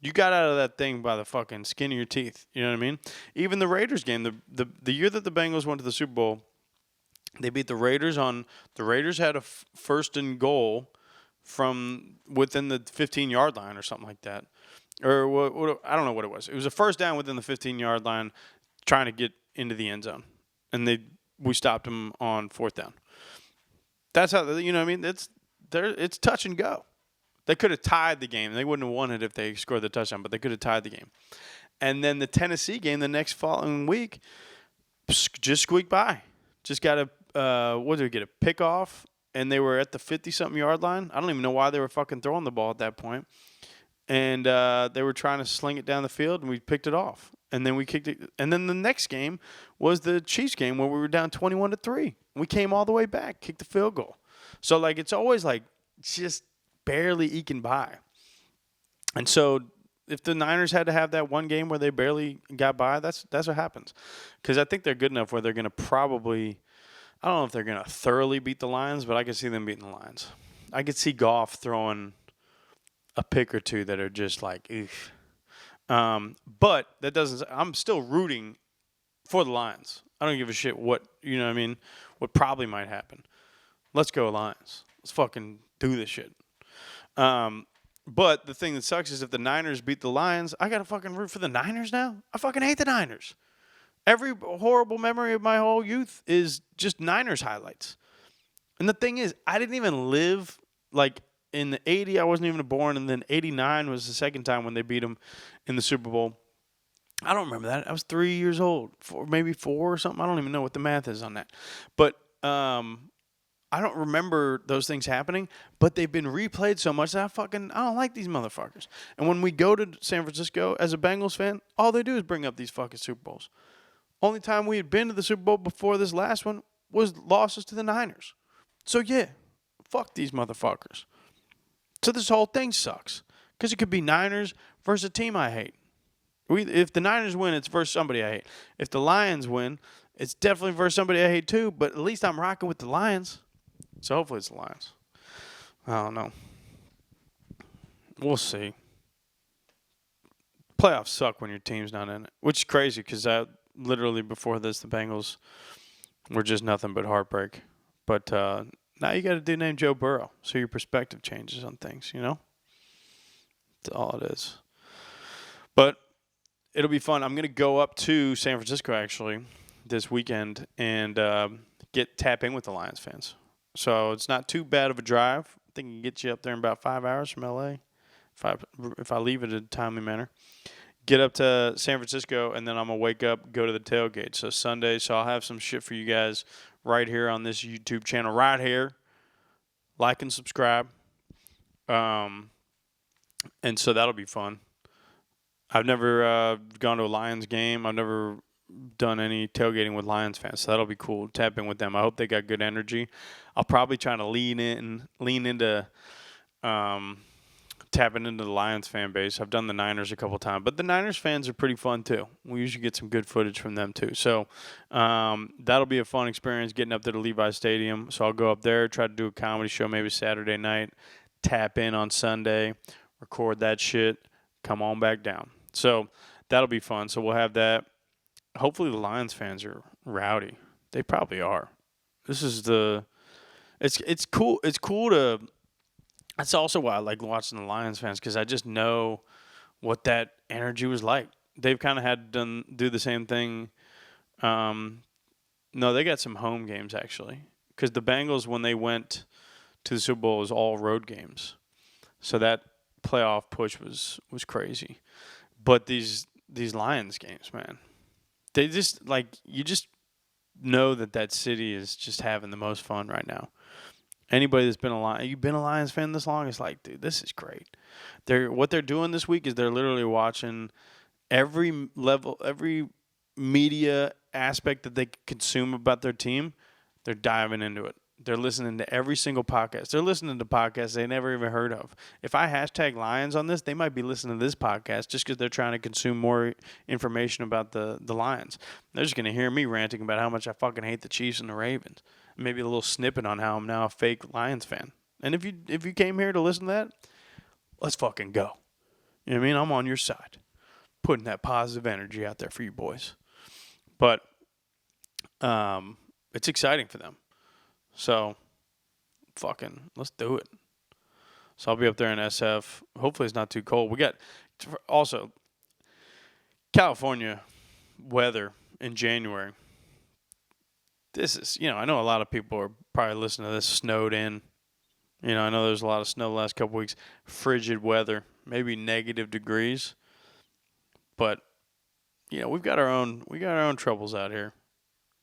you got out of that thing by the fucking skin of your teeth. You know what I mean? Even the Raiders game, the year that the Bengals went to the Super Bowl, they beat the Raiders the Raiders had a first and goal from within the 15-yard line or something like that. Or what, I don't know what it was. It was a first down within the 15-yard line trying to get into the end zone. And we stopped them on fourth down. That's how, you know what I mean? It's touch and go. They could have tied the game. They wouldn't have won it if they scored the touchdown, but they could have tied the game. And then the Tennessee game the next following week, just squeaked by. Just got a pick off, and they were at the 50-something yard line. I don't even know why they were fucking throwing the ball at that point. And they were trying to sling it down the field, and we picked it off. And then we kicked it. And then the next game was the Chiefs game where we were down 21-3. We came all the way back, kicked the field goal. So, like, it's always, like, just barely eking by. And so if the Niners had to have that one game where they barely got by, that's what happens. Because I think they're good enough where they're going to probably – I don't know if they're going to thoroughly beat the Lions, but I could see them beating the Lions. I could see Goff throwing a pick or two that are just like, oof. But that doesn't – I'm still rooting for the Lions. I don't give a shit what probably might happen. Let's go Lions. Let's fucking do this shit. But the thing that sucks is if the Niners beat the Lions, I got to fucking root for the Niners now? I fucking hate the Niners. Every horrible memory of my whole youth is just Niners highlights. And the thing is, I didn't even live, like, in the 80, I wasn't even born, and then 89 was the second time when they beat them in the Super Bowl. I don't remember that. I was 3 years old, maybe 4 or something. I don't even know what the math is on that. But I don't remember those things happening, but they've been replayed so much that I don't like these motherfuckers. And when we go to San Francisco as a Bengals fan, all they do is bring up these fucking Super Bowls. Only time we had been to the Super Bowl before this last one was losses to the Niners. So, yeah, fuck these motherfuckers. So this whole thing sucks because it could be Niners versus a team I hate. If the Niners win, it's versus somebody I hate. If the Lions win, it's definitely versus somebody I hate too, but at least I'm rocking with the Lions. So hopefully it's the Lions. I don't know. We'll see. Playoffs suck when your team's not in it, which is crazy because literally before this, the Bengals were just nothing but heartbreak. But now you got a dude named Joe Burrow, so your perspective changes on things, you know? That's all it is. But it'll be fun. I'm going to go up to San Francisco, actually, this weekend and tap in with the Lions fans. So it's not too bad of a drive. I think it can get you up there in about 5 hours from L.A. if I leave it in a timely manner. Get up to San Francisco, and then I'm going to wake up, go to the tailgate. So Sunday, so I'll have some shit for you guys right here on this YouTube channel right here. Like and subscribe. And so that'll be fun. I've never gone to a Lions game. I've never done any tailgating with Lions fans, so that'll be cool. Tap in with them. I hope they got good energy. I'll probably try to lean into tapping into the Lions fan base. I've done the Niners a couple times, but the Niners fans are pretty fun too. We usually get some good footage from them too. So that'll be a fun experience getting up to the Levi Stadium. So I'll go up there, try to do a comedy show maybe Saturday night, tap in on Sunday, record that shit, come on back down. So that'll be fun. So we'll have that. Hopefully the Lions fans are rowdy. They probably are. This is it's cool. It's cool to. That's also why I like watching the Lions fans because I just know what that energy was like. They've kind of had to do the same thing. No, they got some home games actually because the Bengals when they went to the Super Bowl was all road games, so that playoff push was crazy. But these Lions games, man, they just you just know that city is just having the most fun right now. Anybody that's you've been a Lions fan this long, it's like, dude, this is great. What they're doing this week is they're literally watching every media aspect that they consume about their team. They're diving into it. They're listening to every single podcast. They're listening to podcasts they never even heard of. If I hashtag Lions on this, they might be listening to this podcast just because they're trying to consume more information about the Lions. They're just going to hear me ranting about how much I fucking hate the Chiefs and the Ravens. Maybe a little snippet on how I'm now a fake Lions fan. And if you came here to listen to that, let's fucking go. You know what I mean? I'm on your side. Putting that positive energy out there for you boys. But it's exciting for them. So, fucking, let's do it. So I'll be up there in SF. Hopefully it's not too cold. We got, also, California weather in January. This is, I know a lot of people are probably listening to this snowed in. I know there's a lot of snow the last couple weeks. Frigid weather, maybe negative degrees. But, we've got our own troubles out here.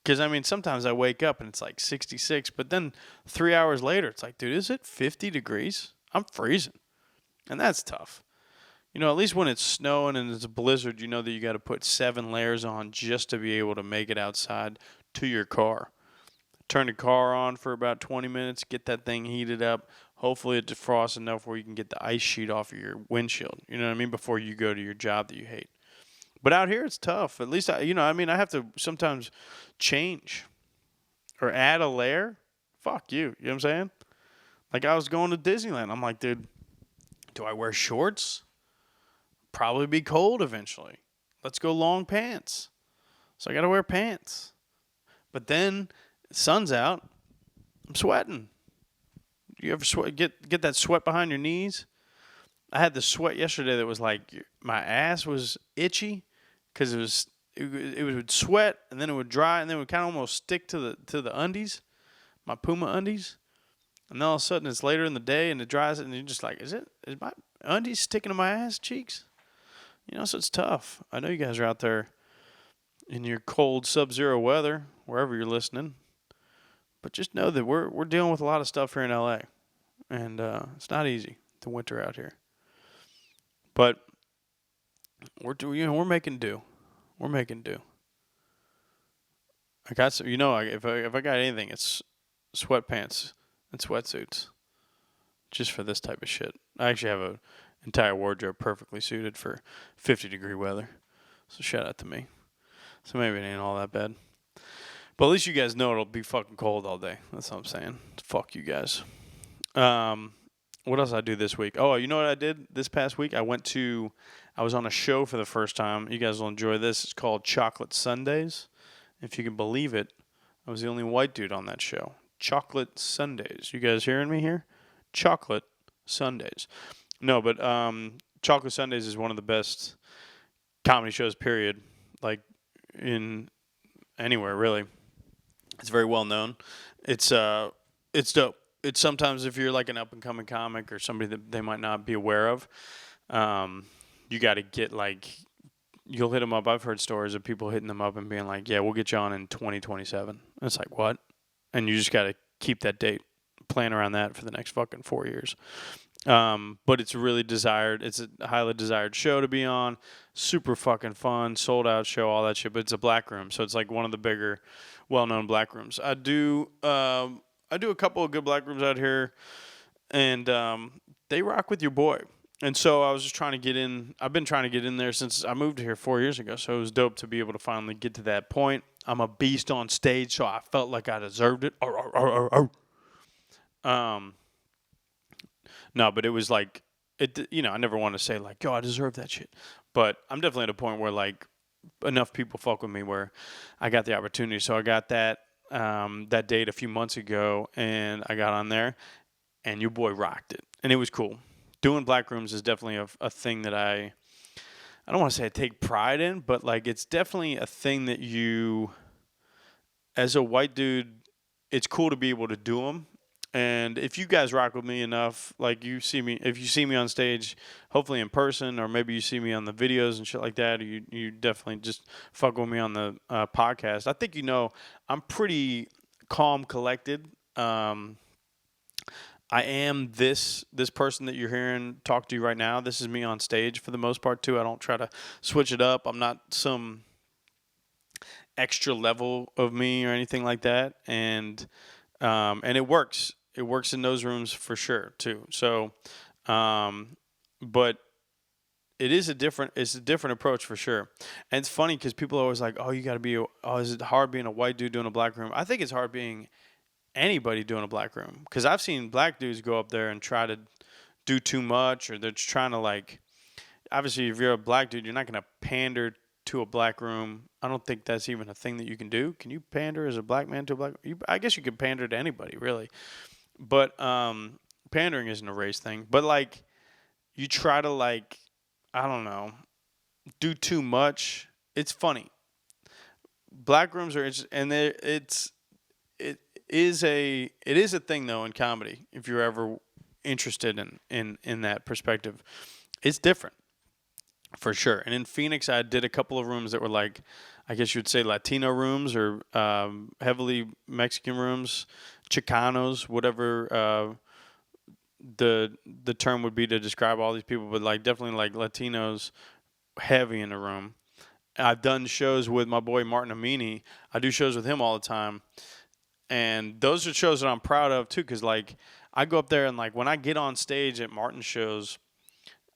Because, sometimes I wake up and it's like 66, but then 3 hours later, it's like, dude, is it 50 degrees? I'm freezing. And that's tough. At least when it's snowing and it's a blizzard, you know that you got to put 7 layers on just to be able to make it outside to your car. Turn the car on for about 20 minutes, get that thing heated up. Hopefully it defrosts enough where you can get the ice sheet off of your windshield. You know what I mean? Before you go to your job that you hate. But out here, it's tough. At least, I have to sometimes change or add a layer, fuck you. You know what I'm saying? Like, I was going to Disneyland. I'm like, dude, do I wear shorts? Probably be cold eventually. Let's go long pants. So I got to wear pants. But then, sun's out. I'm sweating. You ever get that sweat behind your knees? I had the sweat yesterday that was like my ass was itchy because it would sweat and then it would dry and then it would kind of almost stick to the undies, my Puma undies. And then all of a sudden it's later in the day and it dries and you're just like, is my undies sticking to my ass cheeks? You know, so it's tough. I know you guys are out there in your cold sub-zero weather, wherever you're listening. But just know that we're dealing with a lot of stuff here in LA. And it's not easy, the winter out here. But we're making do. We're making do. I got some, if I got anything, it's sweatpants and sweatsuits. Just for this type of shit. I actually have an entire wardrobe perfectly suited for 50-degree weather. So shout out to me. So maybe it ain't all that bad. But at least you guys know it'll be fucking cold all day. That's what I'm saying. Fuck you guys. What else did I do this week? Oh, you know what I did this past week? I was on a show for the first time. You guys will enjoy this. It's called Chocolate Sundays. If you can believe it, I was the only white dude on that show. Chocolate Sundays. You guys hearing me here? Chocolate Sundays. No, but Chocolate Sundays is one of the best comedy shows, period. Like, in anywhere, really. It's very well known. It's dope. It's sometimes if you're like an up-and-coming comic or somebody that they might not be aware of, you got to get you'll hit them up. I've heard stories of people hitting them up and being like, yeah, we'll get you on in 2027. And it's like, what? And you just got to keep that date, plan around that for the next fucking 4 years. But it's really desired. It's a highly desired show to be on. Super fucking fun, sold out show, all that shit. But it's a black room, so it's like one of the bigger, well-known black rooms. I do a couple of good black rooms out here, and they rock with your boy. And so I was just trying to get in. I've been trying to get in there since I moved here 4 years ago. So it was dope to be able to finally get to that point. I'm a beast on stage, so I felt like I deserved it. No, but it was like, I never want to say like, yo, I deserve that shit. But I'm definitely at a point where like enough people fuck with me where I got the opportunity. So I got that date a few months ago, and I got on there, and your boy rocked it, and it was cool. Doing black rooms is definitely a thing that I don't want to say I take pride in, but like it's definitely a thing that you, as a white dude, it's cool to be able to do them. And if you guys rock with me enough, like if you see me on stage, hopefully in person, or maybe you see me on the videos and shit like that, or you definitely just fuck with me on the podcast. I think I'm pretty calm, collected. I am this person that you're hearing talk to you right now. This is me on stage for the most part too. I don't try to switch it up. I'm not some extra level of me or anything like that. And it works. It works in those rooms for sure too. So, but it's a different approach for sure. And it's funny because people are always like, oh, you got to be, is it hard being a white dude doing a black room? I think it's hard being anybody doing a black room, because I've seen black dudes go up there and try to do too much, or they're just trying to like, obviously if you're a black dude, you're not going to pander to a black room. I don't think that's even a thing that you can do. Can you pander as a black man to a black? I guess you could pander to anybody really, but pandering isn't a race thing. But like, you try to like, I don't know, do too much. It's funny. Black rooms are interesting, and it is a thing though in comedy. If you're ever interested in that perspective, it's different for sure. And in Phoenix, I did a couple of rooms that were like, I guess you would say Latino rooms, or heavily Mexican rooms, Chicanos, whatever the term would be to describe all these people, but like definitely like Latinos heavy in the room. I've done shows with my boy Martin Amini. I do shows with him all the time. And those are shows that I'm proud of too, because like I go up there and like when I get on stage at Martin's shows,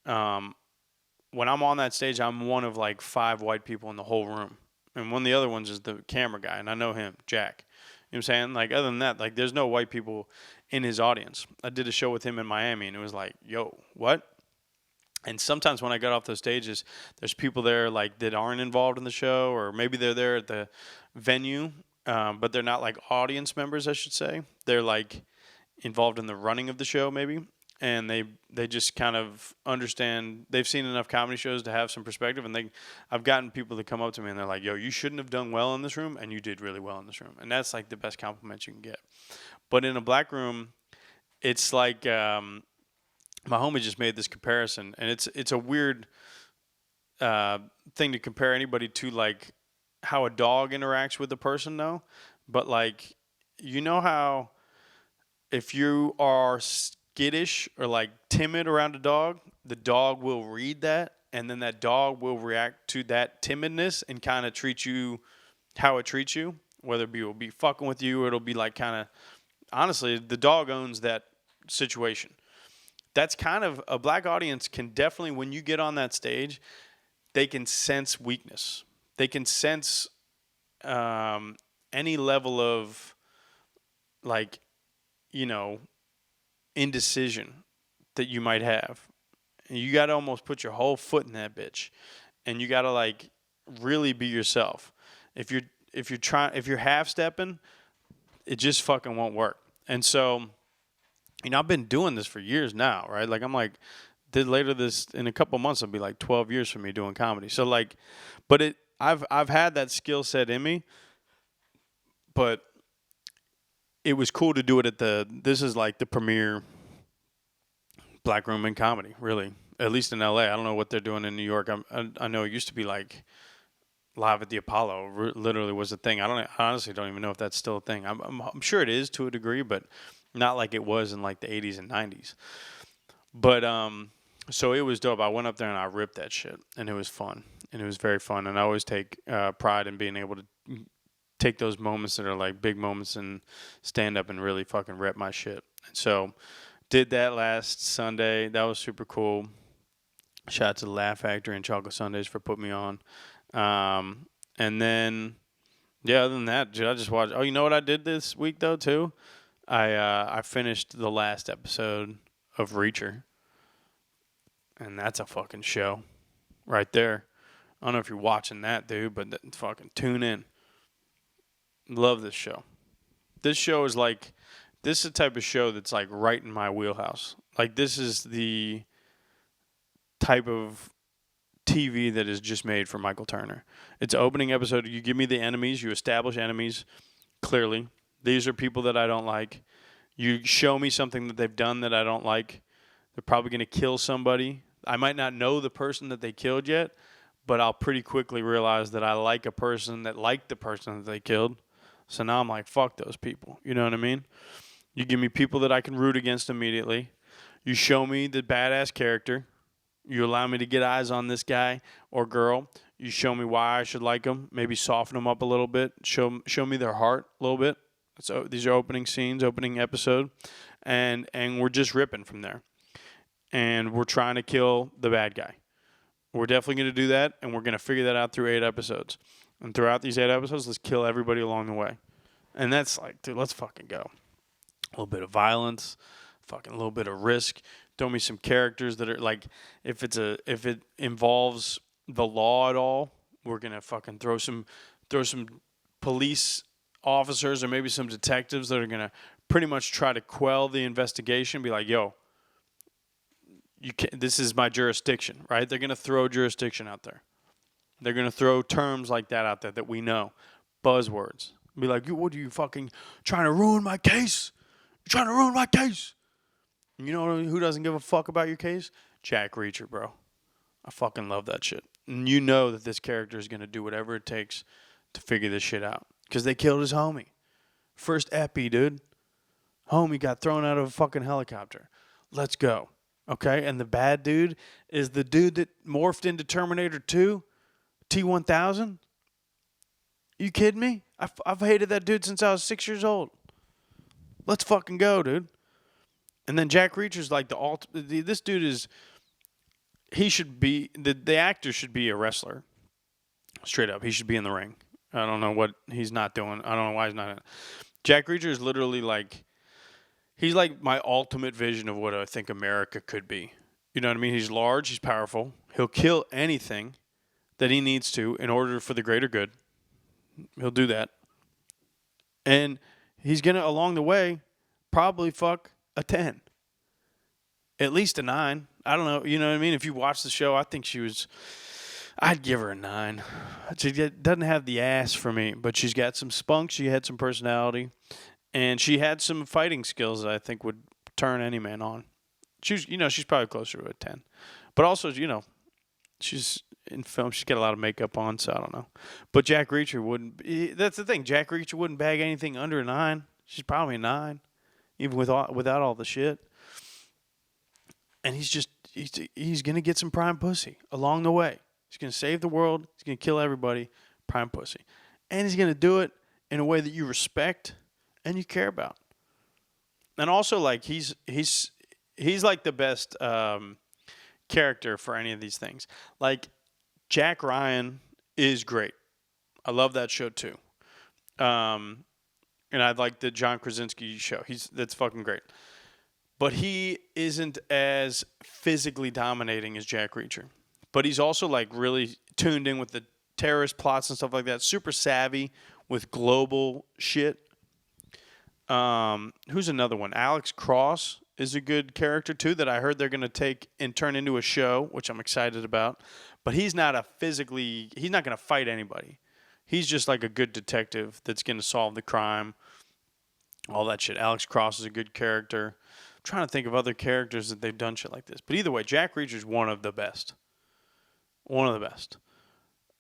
when I'm on that stage, I'm one of like 5 white people in the whole room, and one of the other ones is the camera guy, and I know him, Jack. You know what I'm saying? Like, other than that, like, there's no white people in his audience. I did a show with him in Miami, and it was like, yo, what? And sometimes when I got off those stages, there's people there, like, that aren't involved in the show, or maybe they're there at the venue, but they're not, like, audience members, I should say. They're, like, involved in the running of the show, maybe. And they just kind of understand. They've seen enough comedy shows to have some perspective. And I've gotten people to come up to me and they're like, yo, you shouldn't have done well in this room, and you did really well in this room. And that's like the best compliment you can get. But in a black room, it's like my homie just made this comparison. And it's a weird thing to compare anybody to, like how a dog interacts with a person, though. But like, you know how if you are skittish or like timid around a dog, the dog will read that, and then that dog will react to that timidness and kind of treat you how it treats you, whether it will be fucking with you or it'll be like kind of, honestly, the dog owns that situation. That's kind of, a black audience can definitely, when you get on that stage, they can sense weakness. They can sense any level of, like, you know, indecision that you might have. And you got to almost put your whole foot in that bitch, and you got to like really be yourself. If you're half stepping, it just fucking won't work. And so, you know, I've been doing this for years now, right? Like, I'm like, later this in a couple months it'll be like 12 years for me doing comedy. So like, but I've had that skill set in me, but it was cool to do it this is like the premier black room in comedy, really. At least in LA. I don't know what they're doing in New York. I know it used to be like Live at the Apollo literally was a thing. I honestly don't even know if that's still a thing. I'm sure it is to a degree, but not like it was in like the 80s and 90s. But so it was dope. I went up there and I ripped that shit, and it was fun. And it was very fun. And I always take pride in being able to take those moments that are like big moments and stand up and really fucking rep my shit. And so did that last Sunday. That was super cool. Shout out to the Laugh Factory and Chocolate Sundays for putting me on. And then, yeah, other than that, dude, I just watched. Oh, you know what I did this week though too? I finished the last episode of Reacher, and that's a fucking show, right there. I don't know if you're watching that, dude, but fucking tune in. Love this show. This show is like, this is the type of show that's like right in my wheelhouse. Like, this is the type of TV that is just made for Michael Turner. It's opening episode. You give me the enemies. You establish enemies clearly. These are people that I don't like. You show me something that they've done that I don't like. They're probably going to kill somebody. I might not know the person that they killed yet, but I'll pretty quickly realize that I like a person that liked the person that they killed. So now I'm like, fuck those people. You know what I mean? You give me people that I can root against immediately. You show me the badass character. You allow me to get eyes on this guy or girl. You show me why I should like them. Maybe soften them up a little bit. Show me their heart a little bit. So these are opening scenes, opening episode. And we're just ripping from there. And we're trying to kill the bad guy. We're definitely going to do that, and we're going to figure that out through 8 episodes. And throughout these 8 episodes, let's kill everybody along the way. And that's like, dude, let's fucking go. A little bit of violence, fucking a little bit of risk. Throw me some characters that are like, if it involves the law at all, we're gonna fucking throw some police officers or maybe some detectives that are gonna pretty much try to quell the investigation. Be like, yo, this is my jurisdiction, right? They're gonna throw jurisdiction out there. They're gonna throw terms like that out there that we know, buzzwords. Be like, what are you fucking trying to ruin my case? You're trying to ruin my case. You know who doesn't give a fuck about your case? Jack Reacher, bro. I fucking love that shit. And you know that this character is going to do whatever it takes to figure this shit out. Because they killed his homie. First epi, dude. Homie got thrown out of a fucking helicopter. Let's go. Okay? And the bad dude is the dude that morphed into Terminator 2? T-1000? You kidding me? I've hated that dude since I was 6 years old. Let's fucking go, dude. And then Jack Reacher's like this dude is, he should be, the actor should be a wrestler. Straight up. He should be in the ring. I don't know what he's not doing. I don't know why he's not in it. Jack Reacher is literally like, he's like my ultimate vision of what I think America could be. You know what I mean? He's large, he's powerful. He'll kill anything that he needs to in order for the greater good. He'll do that. And he's going to, along the way, probably fuck a 10. At least a 9. I don't know. You know what I mean? If you watch the show, I think I'd give her a 9. She doesn't have the ass for me, but she's got some spunk. She had some personality. And she had some fighting skills that I think would turn any man on. She's probably closer to a 10. But also, she's in film. She's got a lot of makeup on, so I don't know. But Jack Reacher wouldn't. That's the thing. Jack Reacher wouldn't bag anything under a 9. She's probably a 9, even without all the shit. And he's gonna get some prime pussy along the way. He's gonna save the world. He's gonna kill everybody. Prime pussy, and he's gonna do it in a way that you respect and you care about. And also, like he's like the best character for any of these things. Like Jack Ryan is great. I love that show too. And I like the John Krasinski show. That's fucking great. But he isn't as physically dominating as Jack Reacher. But he's also like really tuned in with the terrorist plots and stuff like that. Super savvy with global shit. Who's another one? Alex Cross is a good character too that I heard they're going to take and turn into a show, which I'm excited about. But he's not going to fight anybody. He's just like a good detective that's going to solve the crime. All that shit. Alex Cross is a good character. I'm trying to think of other characters that they've done shit like this. But either way, Jack Reacher is one of the best. One of the best.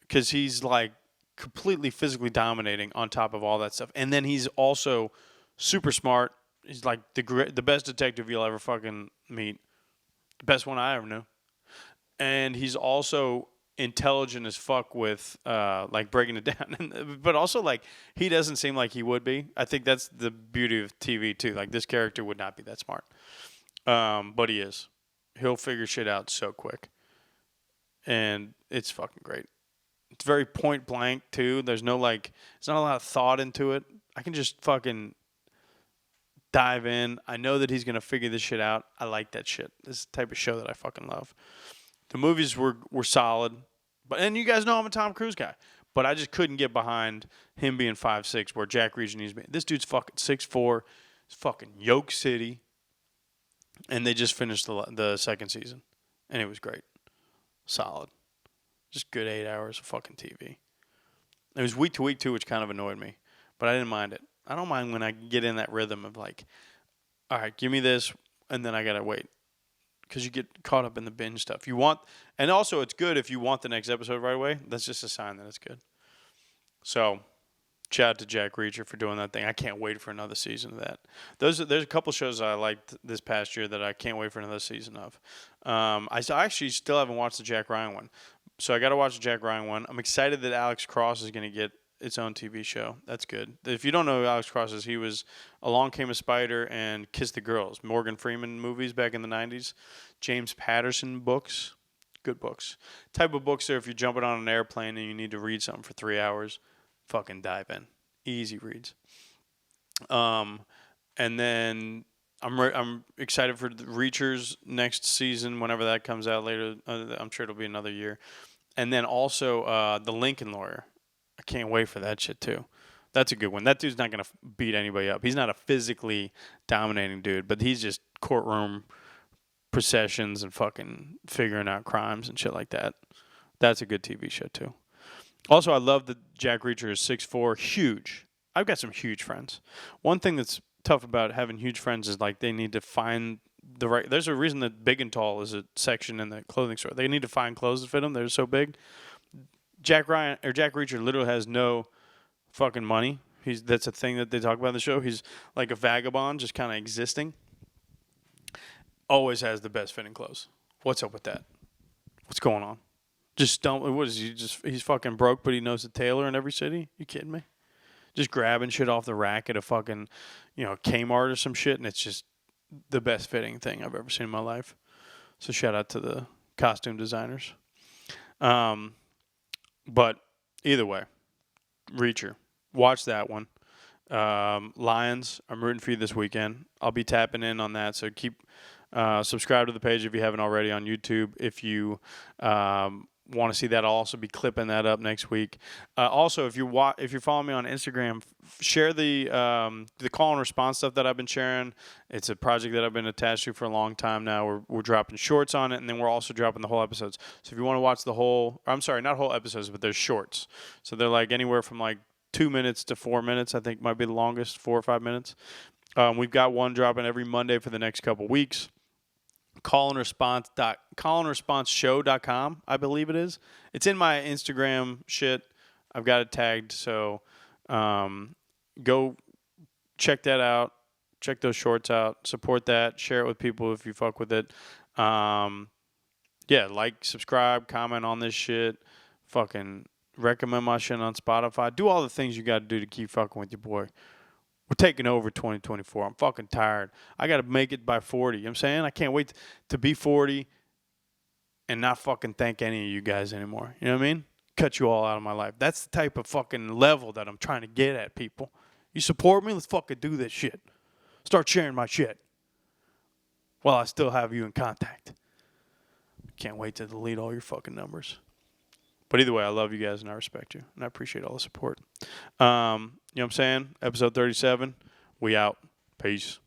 Because he's like completely physically dominating on top of all that stuff. And then he's also super smart. He's like the best detective you'll ever fucking meet. The best one I ever knew. And he's also intelligent as fuck with like breaking it down. But also like he doesn't seem like he would be. I think that's the beauty of TV too. Like this character would not be that smart. But he is. He'll figure shit out so quick. And it's fucking great. It's very point blank too. There's no like, there's not a lot of thought into it. I can just fucking dive in. I know that he's going to figure this shit out. I like that shit. This is the type of show that I fucking love. The movies were solid. And you guys know I'm a Tom Cruise guy. But I just couldn't get behind him being 5'6", where Jack Reacher needs to be. This dude's fucking 6'4". He's fucking Yoke City. And they just finished the second season. And it was great. Solid. Just good 8 hours of fucking TV. It was week to week too, which kind of annoyed me. But I didn't mind it. I don't mind when I get in that rhythm of like, all right, give me this, and then I got to wait. Because you get caught up in the binge stuff. And also it's good if you want the next episode right away. That's just a sign that it's good. So, shout out to Jack Reacher for doing that thing. I can't wait for another season of that. There's a couple shows I liked this past year that I can't wait for another season of. I actually still haven't watched the Jack Ryan one. So I got to watch the Jack Ryan one. I'm excited that Alex Cross is going to get its own TV show. That's good. If you don't know who Alex Cross is, he was Along Came a Spider and Kiss the Girls, Morgan Freeman movies back in the 90s. James Patterson books. Good books. Type of books there if you're jumping on an airplane and you need to read something for 3 hours, fucking dive in. Easy reads. And then I'm excited for the Reacher's next season whenever that comes out later. I'm sure it'll be another year. And then also The Lincoln Lawyer. I can't wait for that shit too. That's a good one. That dude's not going to beat anybody up. He's not a physically dominating dude, but he's just courtroom processions and fucking figuring out crimes and shit like that. That's a good TV show too. Also, I love that Jack Reacher is 6'4", huge. I've got some huge friends. One thing that's tough about having huge friends is like they need to find the right. There's a reason that Big and Tall is a section in the clothing store. They need to find clothes that fit them. They're so big. Jack Reacher literally has no fucking money. That's a thing that they talk about in the show. He's like a vagabond, just kind of existing. Always has the best fitting clothes. What's up with that? What's going on? Just don't. What is he? He's fucking broke, but he knows a tailor in every city. You kidding me? Just grabbing shit off the rack at a fucking, Kmart or some shit, and it's just the best fitting thing I've ever seen in my life. So shout out to the costume designers. But either way, Reacher, watch that one. Lions, I'm rooting for you this weekend. I'll be tapping in on that, so keep subscribe to the page if you haven't already on YouTube. If you want to see that, I'll also be clipping that up next week. Also, if you're following me on Instagram, share the call and response stuff that I've been sharing. It's a project that I've been attached to for a long time now. We're dropping shorts on it, and then we're also dropping the whole episodes. So if you want to watch the whole, I'm sorry, not whole episodes, but there's shorts. So they're like anywhere from like 2 minutes to 4 minutes. I think might be the longest, 4 or 5 minutes. We've got one dropping every Monday for the next couple weeks. callandresponseshow.com, I believe it is. It's in my Instagram shit. I've got it tagged, so go check that out. Check those shorts out. Support that. Share it with people if you fuck with it. Yeah, like, subscribe, comment on this shit. Fucking recommend my shit on Spotify. Do all the things you got to do to keep fucking with your boy. We're taking over 2024. I'm fucking tired. I got to make it by 40. You know what I'm saying? I can't wait to be 40 and not fucking thank any of you guys anymore. You know what I mean? Cut you all out of my life. That's the type of fucking level that I'm trying to get at, people. You support me? Let's fucking do this shit. Start sharing my shit while I still have you in contact. Can't wait to delete all your fucking numbers. But either way, I love you guys and I respect you. And I appreciate all the support. You know what I'm saying? Episode 37. We out. Peace.